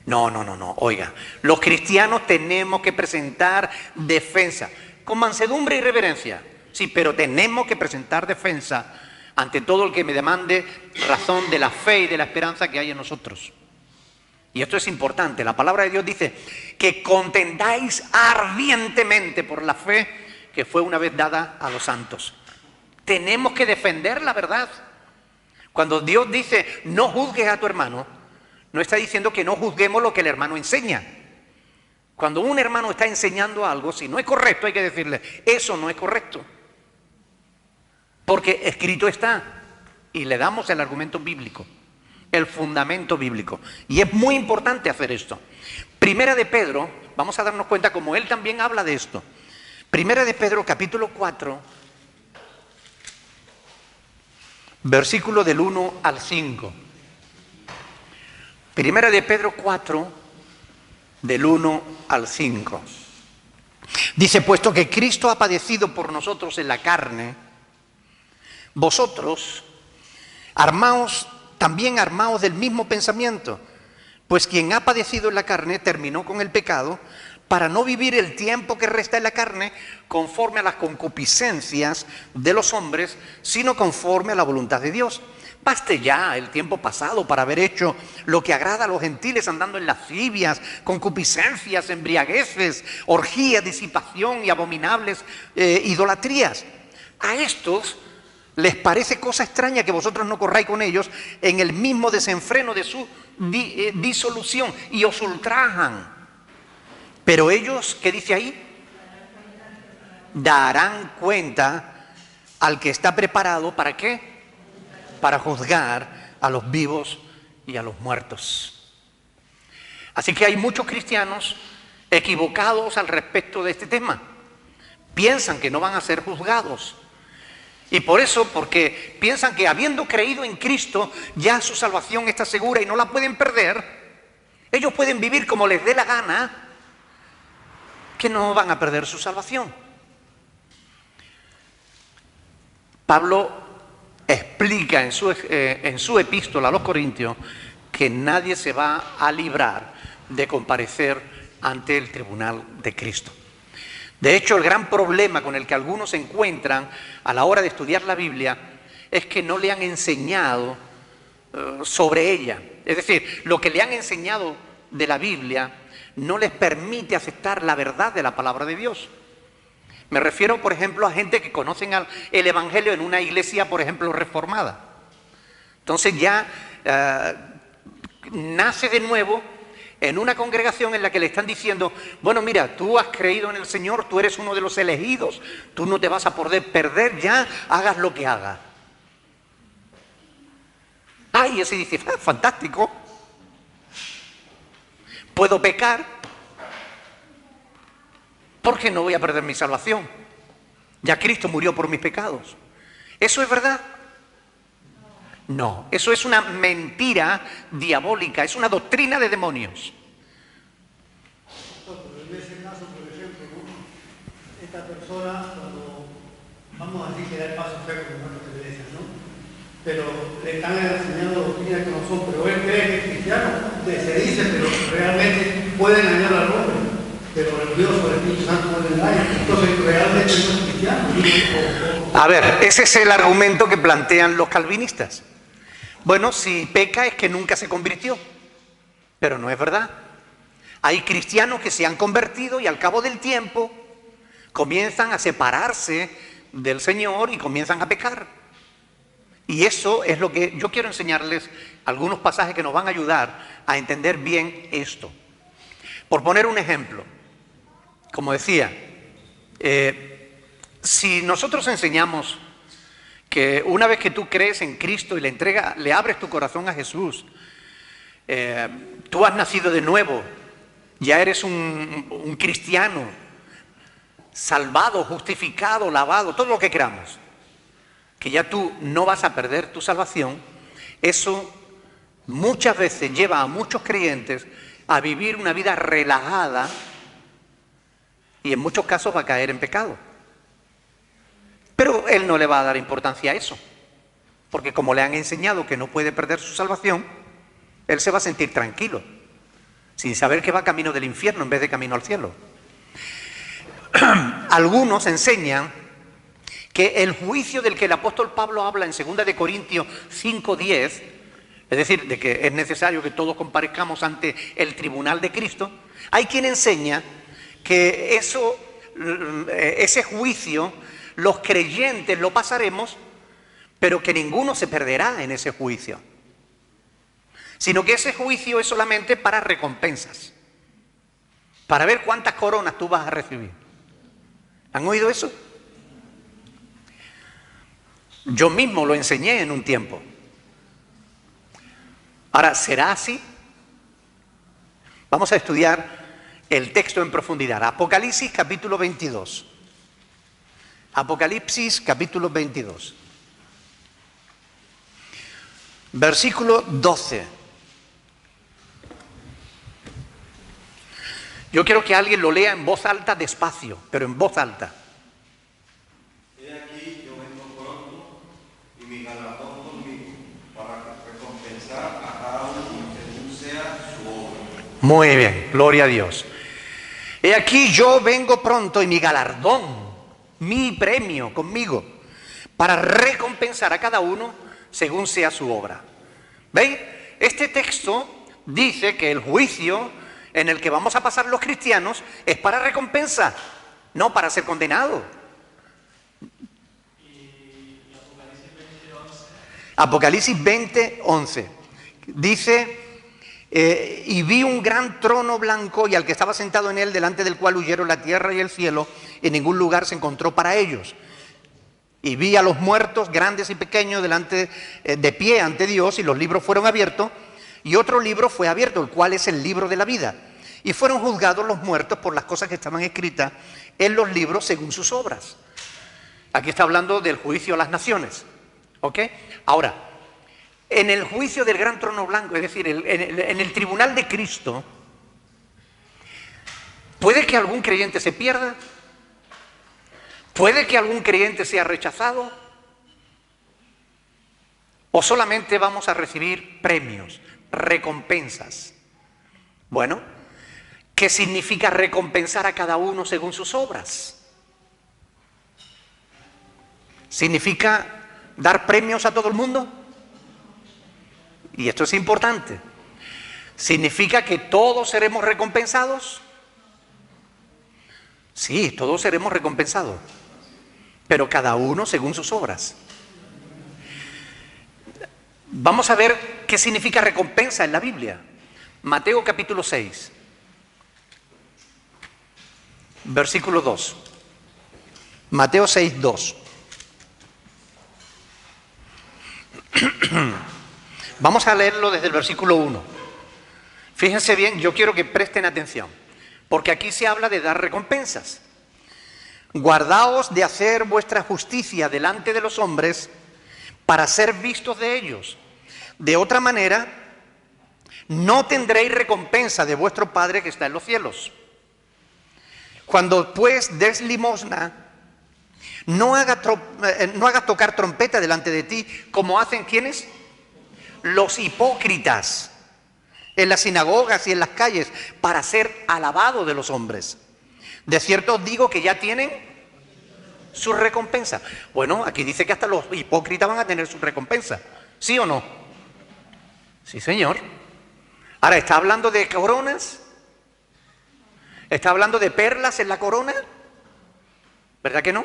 No. Oiga, los cristianos tenemos que presentar defensa. Con mansedumbre y reverencia. Sí, pero tenemos que presentar defensa ante todo el que me demande razón de la fe y de la esperanza que hay en nosotros. Y esto es importante. La palabra de Dios dice que contendáis ardientemente por la fe que fue una vez dada a los santos. Tenemos que defender la verdad. Cuando Dios dice no juzgues a tu hermano, no está diciendo que no juzguemos lo que el hermano enseña. Cuando un hermano está enseñando algo, si no es correcto, hay que decirle, eso no es correcto. Porque escrito está. Y le damos el argumento bíblico, el fundamento bíblico. Y es muy importante hacer esto. Primera de Pedro, vamos a darnos cuenta como él también habla de esto. Primera de Pedro, capítulo 4, versículo del 1 al 5. Primera de Pedro 4, del 1 al 5. Dice, puesto que Cristo ha padecido por nosotros en la carne, vosotros también armaos del mismo pensamiento, pues quien ha padecido en la carne terminó con el pecado, para no vivir el tiempo que resta en la carne conforme a las concupiscencias de los hombres, sino conforme a la voluntad de Dios. Baste ya el tiempo pasado para haber hecho lo que agrada a los gentiles, andando en lascivias, concupiscencias, embriagueces, orgías, disipación y abominables idolatrías. A estos les parece cosa extraña que vosotros no corráis con ellos en el mismo desenfreno de su disolución y os ultrajan. Pero ellos, ¿qué dice ahí? Darán cuenta al que está preparado, ¿para qué? Para juzgar a los vivos y a los muertos. Así que hay muchos cristianos equivocados al respecto de este tema. Piensan que no van a ser juzgados. Y por eso, porque piensan que habiendo creído en Cristo, ya su salvación está segura y no la pueden perder, ellos pueden vivir como les dé la gana, que no van a perder su salvación. Pablo explica en su epístola a los Corintios que nadie se va a librar de comparecer ante el tribunal de Cristo. De hecho, el gran problema con el que algunos se encuentran a la hora de estudiar la Biblia es que no le han enseñado sobre ella. Es decir, lo que le han enseñado de la Biblia no les permite aceptar la verdad de la palabra de Dios. Me refiero, por ejemplo, a gente que conocen el Evangelio en una iglesia, por ejemplo, reformada. Entonces ya nace de nuevo en una congregación en la que le están diciendo, bueno, mira, tú has creído en el Señor, tú eres uno de los elegidos, tú no te vas a poder perder ya, hagas lo que hagas. Y ese dice, fantástico, puedo pecar, porque no voy a perder mi salvación. Ya Cristo murió por mis pecados. ¿Eso es verdad? No, eso es una mentira diabólica, es una doctrina de demonios. En ese caso, por ejemplo, ¿no? Esta persona, cuando vamos a decir que da el paso feo como nuestras iglesias, ¿no? Pero le están enseñando doctrinas que no son, pero él cree que es cristiano, se dice, pero realmente puede engañar al hombre, pero el Dios o el Espíritu Santo no le engaña, entonces realmente no es cristiano. A ver, ese es el argumento que plantean los calvinistas. Bueno, si peca es que nunca se convirtió, pero no es verdad. Hay cristianos que se han convertido y al cabo del tiempo comienzan a separarse del Señor y comienzan a pecar. Y eso es lo que yo quiero enseñarles, algunos pasajes que nos van a ayudar a entender bien esto. Por poner un ejemplo, como decía, si nosotros enseñamos que una vez que tú crees en Cristo y le abres tu corazón a Jesús, tú has nacido de nuevo, ya eres un cristiano, salvado, justificado, lavado, todo lo que queramos, que ya tú no vas a perder tu salvación, eso muchas veces lleva a muchos creyentes a vivir una vida relajada y en muchos casos va a caer en pecado. Pero él no le va a dar importancia a eso, porque como le han enseñado que no puede perder su salvación, él se va a sentir tranquilo, sin saber que va camino del infierno en vez de camino al cielo. Algunos enseñan que el juicio del que el apóstol Pablo habla en 2 de Corintios 5:10, es decir, de que es necesario que todos comparezcamos ante el tribunal de Cristo, hay quien enseña que ese juicio los creyentes lo pasaremos, pero que ninguno se perderá en ese juicio, sino que ese juicio es solamente para recompensas, para ver cuántas coronas tú vas a recibir. ¿Han oído eso? Yo mismo lo enseñé en un tiempo. Ahora, ¿será así? Vamos a estudiar el texto en profundidad. Apocalipsis capítulo 22. Apocalipsis capítulo 22. Versículo 12. Yo quiero que alguien lo lea en voz alta, despacio, pero en voz alta. He aquí, yo vengo pronto, y mi galardón conmigo, para recompensar a cada uno según sea su obra. Muy bien, gloria a Dios. He aquí, yo vengo pronto y mi galardón, mi premio conmigo, para recompensar a cada uno según sea su obra. ¿Veis? Este texto dice que el juicio en el que vamos a pasar los cristianos es para recompensa, no para ser condenado. Apocalipsis 20:11 dice, y vi un gran trono blanco y al que estaba sentado en él, delante del cual huyeron la tierra y el cielo, y en ningún lugar se encontró para ellos. Y vi a los muertos, grandes y pequeños, de pie ante Dios, y los libros fueron abiertos, y otro libro fue abierto, el cual es el libro de la vida. Y fueron juzgados los muertos por las cosas que estaban escritas en los libros según sus obras. Aquí está hablando del juicio a las naciones. ¿Ok? Ahora, en el juicio del gran trono blanco, es decir, en el tribunal de Cristo, ¿Puede que algún creyente se pierda? ¿Puede que algún creyente sea rechazado? ¿O solamente vamos a recibir premios, recompensas? Bueno, ¿qué significa recompensar a cada uno según sus obras? ¿Significa dar premios a todo el mundo? Y esto es importante. ¿Significa que todos seremos recompensados? Sí, todos seremos recompensados, pero cada uno según sus obras. Vamos a ver qué significa recompensa en la Biblia. Mateo capítulo 6, versículo 2. Mateo 6, 2. Vamos a leerlo desde el versículo 1. Fíjense bien, yo quiero que presten atención, porque aquí se habla de dar recompensas. Guardaos de hacer vuestra justicia delante de los hombres para ser vistos de ellos. De otra manera, no tendréis recompensa de vuestro Padre que está en los cielos. Cuando pues des limosna, no hagas tocar trompeta delante de ti, como hacen ¿quiénes? Los hipócritas en las sinagogas y en las calles, para ser alabados de los hombres. De cierto os digo que ya tienen su recompensa. Bueno, aquí dice que hasta los hipócritas van a tener su recompensa. ¿Sí o no? Sí, señor. Ahora, ¿está hablando de coronas? ¿Está hablando de perlas en la corona? ¿Verdad que no?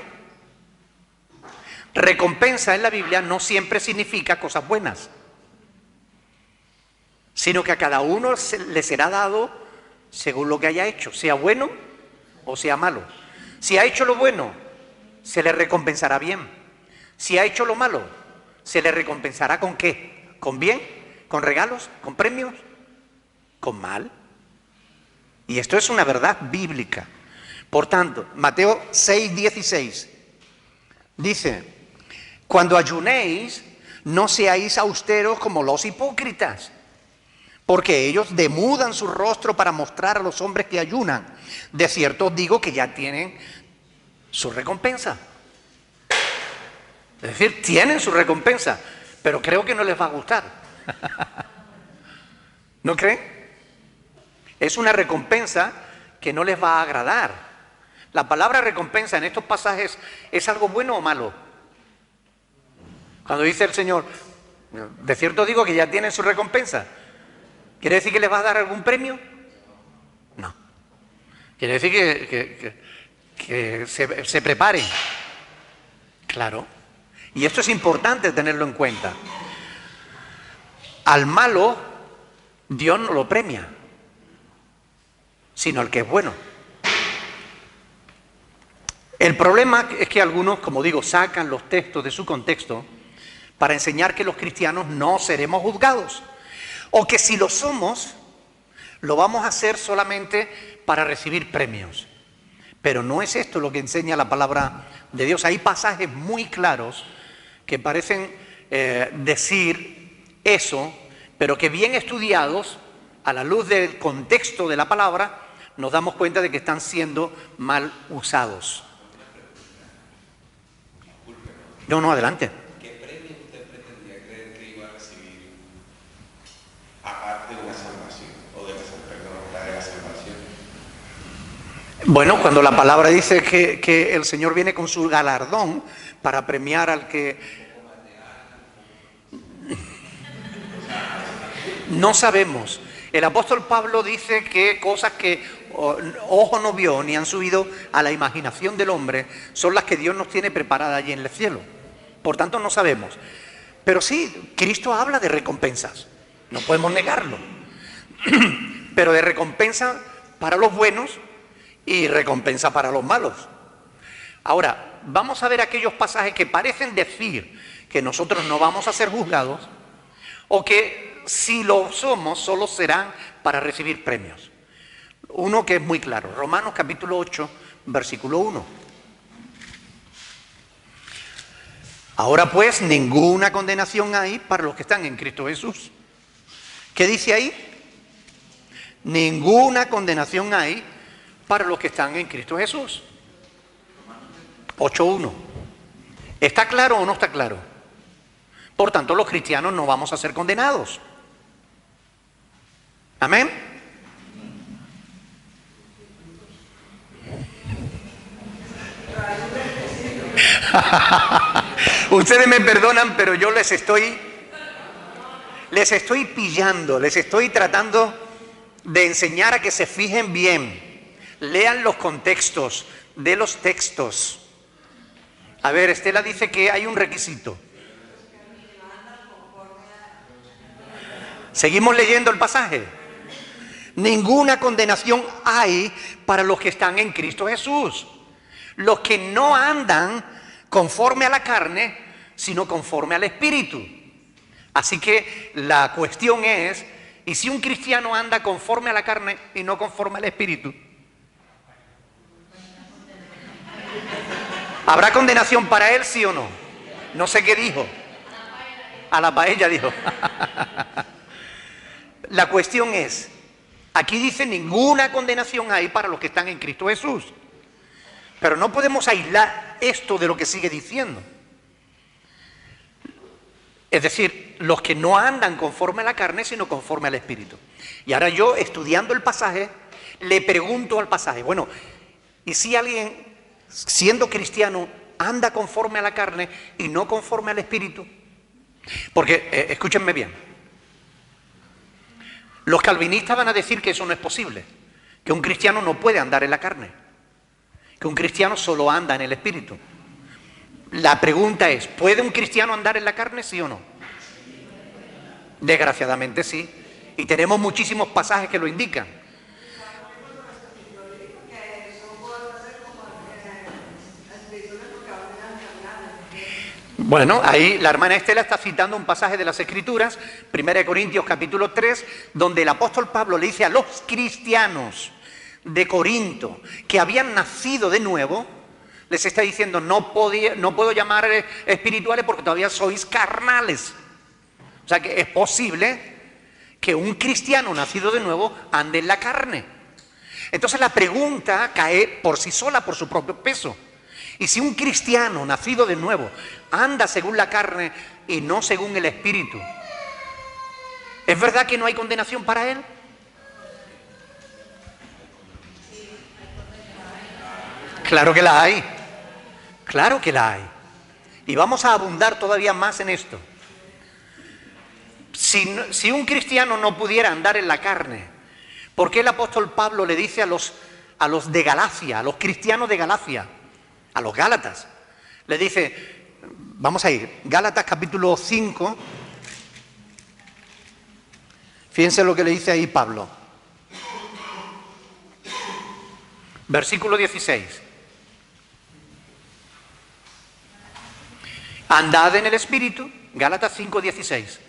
Recompensa en la Biblia no siempre significa cosas buenas, sino que a cada uno le será dado según lo que haya hecho, sea bueno o sea malo. Si ha hecho lo bueno, se le recompensará bien. Si ha hecho lo malo, se le recompensará ¿con qué? ¿Con bien? ¿Con regalos? ¿Con premios? ¿Con mal? Y esto es una verdad bíblica. Por tanto, Mateo 6, 16 dice: cuando ayunéis, no seáis austeros como los hipócritas, porque ellos demudan su rostro para mostrar a los hombres que ayunan. De cierto os digo que ya tienen su recompensa. Es decir, tienen su recompensa, pero creo que no les va a gustar. ¿No creen? Es una recompensa que no les va a agradar. La palabra recompensa en estos pasajes ¿es algo bueno o malo? Cuando dice el Señor, de cierto digo que ya tienen su recompensa, ¿quiere decir que les va a dar algún premio? No. Quiere decir que se preparen. Claro. Y esto es importante tenerlo en cuenta. Al malo, Dios no lo premia, sino al que es bueno. El problema es que algunos, como digo, sacan los textos de su contexto para enseñar que los cristianos no seremos juzgados, o que si lo somos, lo vamos a hacer solamente para recibir premios. Pero no es esto lo que enseña la palabra de Dios. Hay pasajes muy claros que parecen decir eso, pero que bien estudiados, a la luz del contexto de la palabra, nos damos cuenta de que están siendo mal usados. No, adelante. ¿Qué premio usted pretendía creer que iba a recibir aparte de la salvación o de la salvación? Bueno, cuando la palabra dice que el Señor viene con su galardón para premiar al que... No sabemos. El apóstol Pablo dice que cosas que ojo no vio ni han subido a la imaginación del hombre son las que Dios nos tiene preparadas allí en el cielo. Por tanto, no sabemos. Pero sí, Cristo habla de recompensas. No podemos negarlo. Pero de recompensa para los buenos y recompensa para los malos. Ahora, vamos a ver aquellos pasajes que parecen decir que nosotros no vamos a ser juzgados, o que si lo somos solo serán para recibir premios. Uno que es muy claro, Romanos capítulo 8, versículo 1. Ahora pues ninguna condenación hay para los que están en Cristo Jesús. ¿Qué dice ahí? Ninguna condenación hay para los que están en Cristo Jesús. 8:1. ¿Está claro o no está claro? Por tanto, los cristianos no vamos a ser condenados. Amén. Ustedes me perdonan, pero yo les estoy pillando, les estoy tratando de enseñar a que se fijen bien, lean los contextos de los textos. A ver, Estela dice que hay un requisito. Seguimos leyendo el pasaje. Ninguna condenación hay para los que están en Cristo Jesús. Los que no andan conforme a la carne, sino conforme al Espíritu. Así que la cuestión es, ¿y si un cristiano anda conforme a la carne y no conforme al Espíritu? ¿Habrá condenación para él, sí o no? No sé qué dijo. A la paella dijo. La cuestión es, aquí dice ninguna condenación hay para los que están en Cristo Jesús. Pero no podemos aislar esto de lo que sigue diciendo. Es decir, los que no andan conforme a la carne, sino conforme al Espíritu. Y ahora yo, estudiando el pasaje, le pregunto al pasaje, bueno, ¿y si alguien, siendo cristiano, anda conforme a la carne y no conforme al Espíritu? Porque, escúchenme bien, los calvinistas van a decir que eso no es posible, que un cristiano no puede andar en la carne, que un cristiano solo anda en el Espíritu. La pregunta es, ¿puede un cristiano andar en la carne, sí o no? Desgraciadamente sí, y tenemos muchísimos pasajes que lo indican. Bueno, ahí la hermana Estela está citando un pasaje de las Escrituras, 1 Corintios capítulo 3, donde el apóstol Pablo le dice a los cristianos de Corinto que habían nacido de nuevo, les está diciendo, no puedo llamar espirituales porque todavía sois carnales. O sea que es posible que un cristiano nacido de nuevo ande en la carne. Entonces la pregunta cae por sí sola, por su propio peso. Y si un cristiano nacido de nuevo anda según la carne y no según el Espíritu, ¿es verdad que no hay condenación para él? Claro que la hay. Claro que la hay. Y vamos a abundar todavía más en esto. Si un cristiano no pudiera andar en la carne, ¿por qué el apóstol Pablo le dice a los de Galacia, a los cristianos de Galacia, a los Gálatas, le dice, vamos a ir, Gálatas capítulo 5, fíjense lo que le dice ahí Pablo, versículo 16. Andad en el Espíritu, Gálatas 5:16.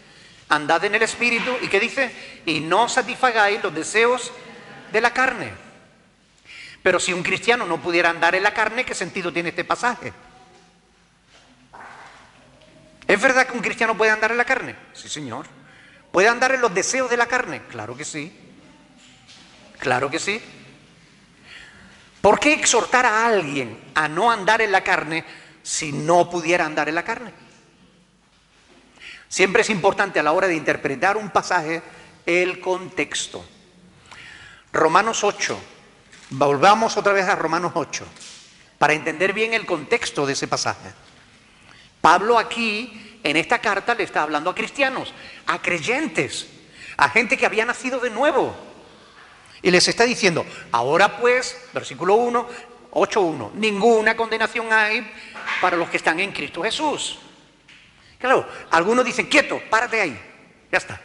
Andad en el Espíritu, ¿y qué dice? Y no satisfagáis los deseos de la carne. Pero si un cristiano no pudiera andar en la carne, ¿qué sentido tiene este pasaje? ¿Es verdad que un cristiano puede andar en la carne? Sí, señor. ¿Puede andar en los deseos de la carne? Claro que sí. Claro que sí. ¿Por qué exhortar a alguien a no andar en la carne si no pudiera andar en la carne? Siempre es importante a la hora de interpretar un pasaje el contexto. Romanos 8. Volvamos otra vez a Romanos 8 para entender bien el contexto de ese pasaje. Pablo aquí, en esta carta, le está hablando a cristianos, a creyentes, a gente que había nacido de nuevo. Y les está diciendo, ahora pues, versículo 1, 8:1, ninguna condenación hay para los que están en Cristo Jesús. Claro, algunos dicen, quieto, párate ahí, ya está.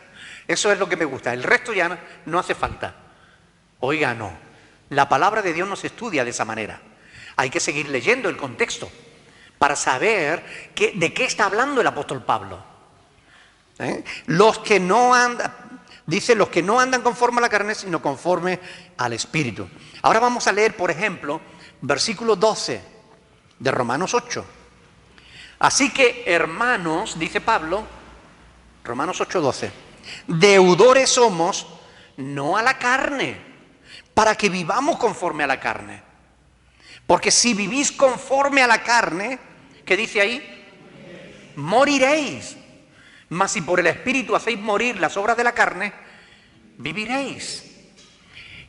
Eso es lo que me gusta, el resto ya no hace falta. Oiga, no, la palabra de Dios no se estudia de esa manera. Hay que seguir leyendo el contexto para saber de qué está hablando el apóstol Pablo. Los que no andan, dice, los que no andan conforme a la carne, sino conforme al Espíritu. Ahora vamos a leer, por ejemplo, versículo 12 de Romanos 8. Así que, hermanos, dice Pablo, Romanos 8:12, deudores somos, no a la carne, para que vivamos conforme a la carne. Porque si vivís conforme a la carne, ¿qué dice ahí? Moriréis. Mas si por el Espíritu hacéis morir las obras de la carne, viviréis.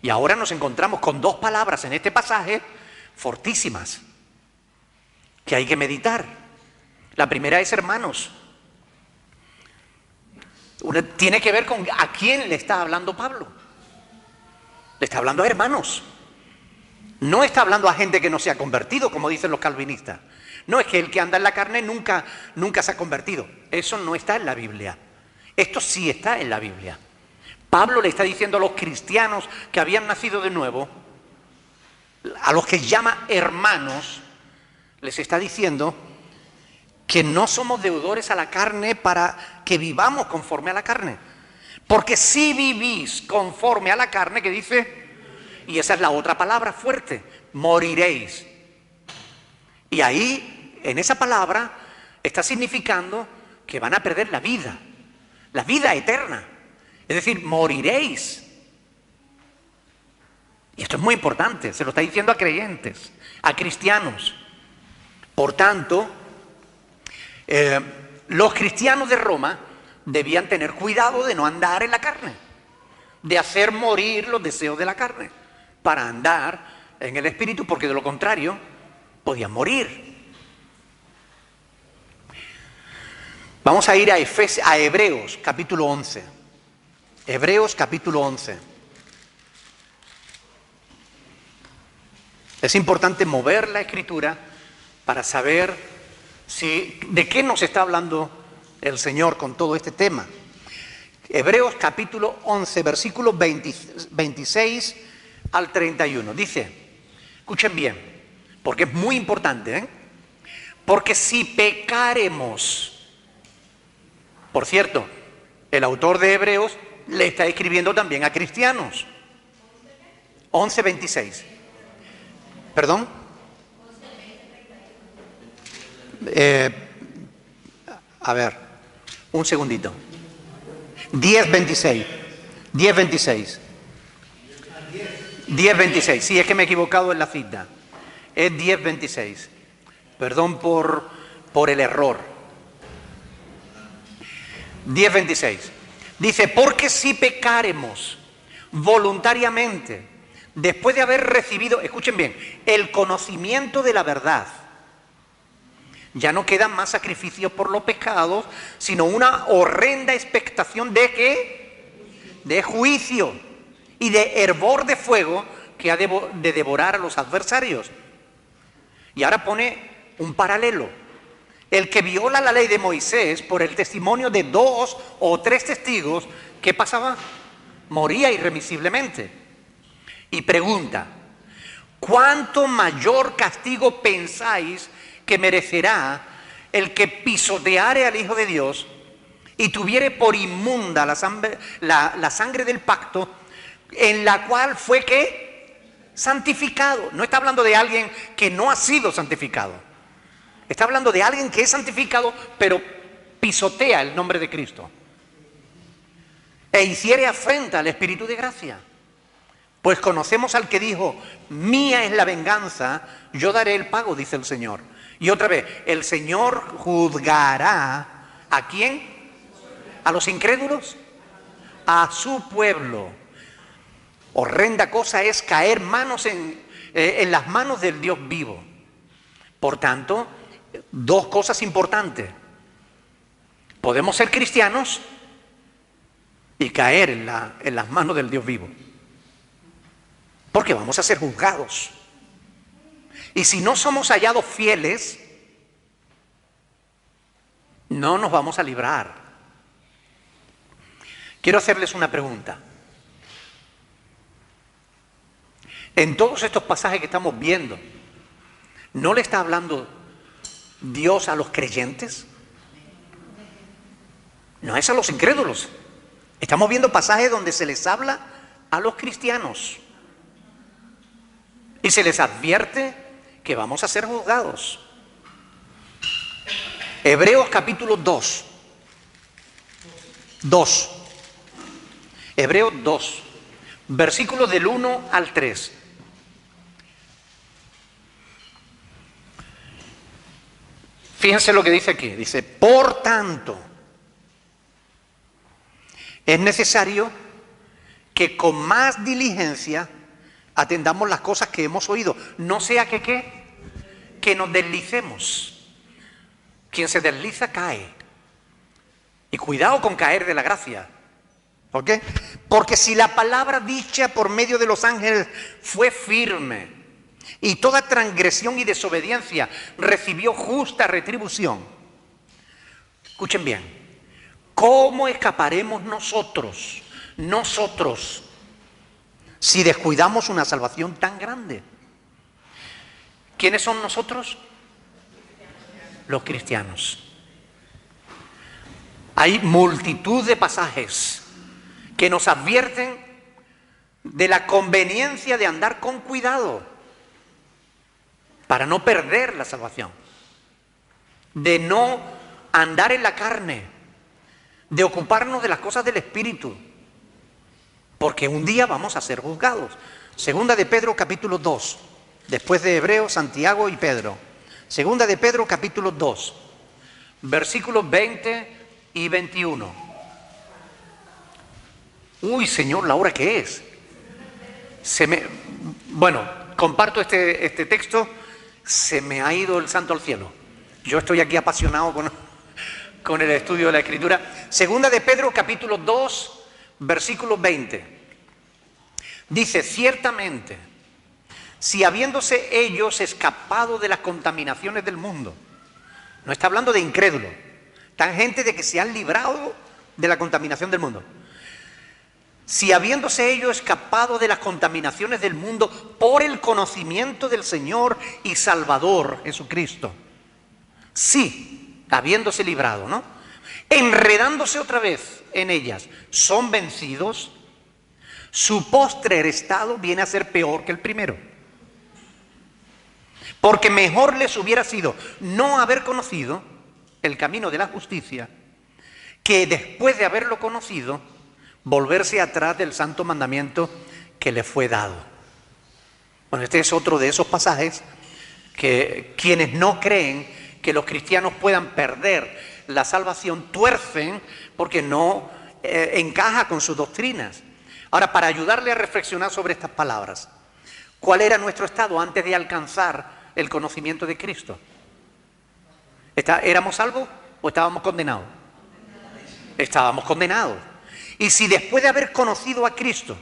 Y ahora nos encontramos con dos palabras en este pasaje fortísimas que hay que meditar. La primera es hermanos. Tiene que ver con a quién le está hablando Pablo. Le está hablando a hermanos. No está hablando a gente que no se ha convertido, como dicen los calvinistas. No es que el que anda en la carne nunca se ha convertido. Eso no está en la Biblia. Esto sí está en la Biblia. Pablo le está diciendo a los cristianos que habían nacido de nuevo, a los que llama hermanos, les está diciendo que no somos deudores a la carne para que vivamos conforme a la carne. Porque si vivís conforme a la carne, que dice, y esa es la otra palabra fuerte, moriréis. Y ahí, en esa palabra, está significando que van a perder la vida eterna. Es decir, moriréis. Y esto es muy importante, se lo está diciendo a creyentes, a cristianos. Por tanto, los cristianos de Roma debían tener cuidado de no andar en la carne, de hacer morir los deseos de la carne, para andar en el Espíritu, porque de lo contrario podían morir. Vamos a ir a Hebreos capítulo 11. Hebreos capítulo 11. Es importante mover la Escritura para saber de qué nos está hablando el Señor con todo este tema. Hebreos capítulo 11, versículos 26 al 31. Dice, escuchen bien, porque es muy importante, porque si pecaremos, por cierto, el autor de Hebreos le está escribiendo también a cristianos. 11:26. ¿Perdón? A ver, un segundito. 10:26. 10:26. 10:26. Sí, es que me he equivocado en la cita. Es 10:26. Perdón por el error. 10:26. Dice, porque si pecaremos voluntariamente, después de haber recibido, escuchen bien, el conocimiento de la verdad, ya no quedan más sacrificios por los pecados, sino una horrenda expectación de ¿qué? De juicio y de hervor de fuego que ha de devorar a los adversarios. Y ahora pone un paralelo. El que viola la ley de Moisés por el testimonio de 2 o 3 testigos, ¿qué pasaba? Moría irremisiblemente. Y pregunta, ¿cuánto mayor castigo pensáis que merecerá el que pisoteare al Hijo de Dios y tuviere por inmunda la sangre del pacto, en la cual fue ¿qué? Santificado? No está hablando de alguien que no ha sido santificado. Está hablando de alguien que es santificado, pero pisotea el nombre de Cristo. E hiciere afrenta al Espíritu de gracia. Pues conocemos al que dijo, mía es la venganza, yo daré el pago, dice el Señor. Y otra vez, el Señor juzgará, ¿a quién? ¿A los incrédulos? A su pueblo. Horrenda cosa es caer en las manos del Dios vivo. Por tanto, 2 cosas importantes. Podemos ser cristianos y caer en las manos del Dios vivo. Porque vamos a ser juzgados. Y si no somos hallados fieles, no nos vamos a librar. Quiero hacerles una pregunta. En todos estos pasajes que estamos viendo, ¿no le está hablando Dios a los creyentes? No es a los incrédulos. Estamos viendo pasajes donde se les habla a los cristianos. Y se les advierte que vamos a ser juzgados. Hebreos capítulo 2. 2. Hebreos 2. Versículos del 1 al 3. Fíjense lo que dice aquí. Dice, por tanto, es necesario que con más diligencia atendamos las cosas que hemos oído. No sea que ¿qué? Que nos deslicemos. Quien se desliza cae. Y cuidado con caer de la gracia. ¿Por qué? Porque si la palabra dicha por medio de los ángeles fue firme y toda transgresión y desobediencia recibió justa retribución, escuchen bien, ¿cómo escaparemos nosotros, si descuidamos una salvación tan grande? ¿Quiénes son nosotros? Los cristianos. Hay multitud de pasajes que nos advierten de la conveniencia de andar con cuidado para no perder la salvación, de no andar en la carne, de ocuparnos de las cosas del Espíritu, porque un día vamos a ser juzgados. Segunda de Pedro capítulo 2, después de Hebreos, Santiago y Pedro. Segunda de Pedro capítulo 2, versículos 20 y 21. Uy, Señor, ¿la hora qué es? Bueno, comparto este texto, se me ha ido el santo al cielo. Yo estoy aquí apasionado con el estudio de la Escritura. Segunda de Pedro, capítulo 2, versículo 20. Dice, ciertamente, si habiéndose ellos escapado de las contaminaciones del mundo, no está hablando de incrédulos, están gente de que se han librado de la contaminación del mundo. Si habiéndose ellos escapado de las contaminaciones del mundo por el conocimiento del Señor y Salvador Jesucristo, sí, habiéndose librado, ¿no? Enredándose otra vez en ellas, son vencidos, su postrer estado viene a ser peor que el primero. Porque mejor les hubiera sido no haber conocido el camino de la justicia, que después de haberlo conocido, volverse atrás del santo mandamiento que le fue dado. Bueno, este es otro de esos pasajes que quienes no creen que los cristianos puedan perder la salvación tuercen porque no encaja con sus doctrinas. Ahora, para ayudarle a reflexionar sobre estas palabras, ¿cuál era nuestro estado antes de alcanzar el conocimiento de Cristo? ¿Éramos salvos o estábamos condenados? Estábamos condenados. Y si después de haber conocido a Cristo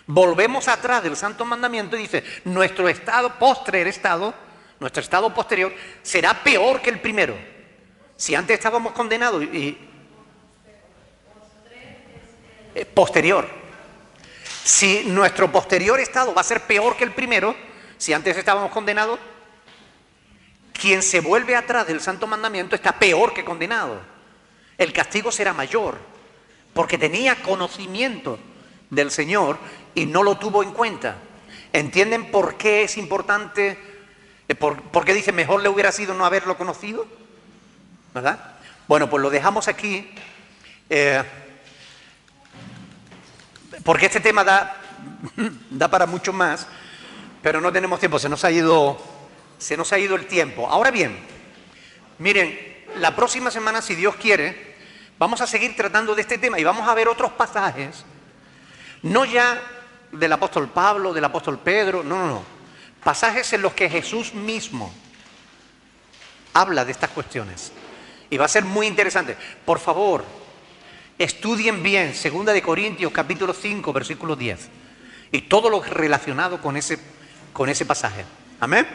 volvemos atrás del santo mandamiento, dice, nuestro estado posterior será peor que el primero. Si antes estábamos condenados y posterior. Si nuestro posterior estado va a ser peor que el primero, si antes estábamos condenados, quien se vuelve atrás del santo mandamiento está peor que condenado. El castigo será mayor. Porque tenía conocimiento del Señor y no lo tuvo en cuenta. ¿Entienden por qué es importante? ¿Por qué dice mejor le hubiera sido no haberlo conocido? ¿Verdad? Bueno, pues lo dejamos aquí. Porque este tema da para mucho más, pero no tenemos tiempo, se nos ha ido el tiempo. Ahora bien, miren, la próxima semana, si Dios quiere, vamos a seguir tratando de este tema y vamos a ver otros pasajes, no ya del apóstol Pablo, del apóstol Pedro, no. Pasajes en los que Jesús mismo habla de estas cuestiones. Y va a ser muy interesante. Por favor, estudien bien 2 de Corintios capítulo 5, versículo 10. Y todo lo relacionado con ese pasaje. Amén.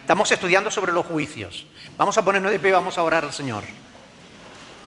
Estamos estudiando sobre los juicios. Vamos a ponernos de pie y vamos a orar al Señor.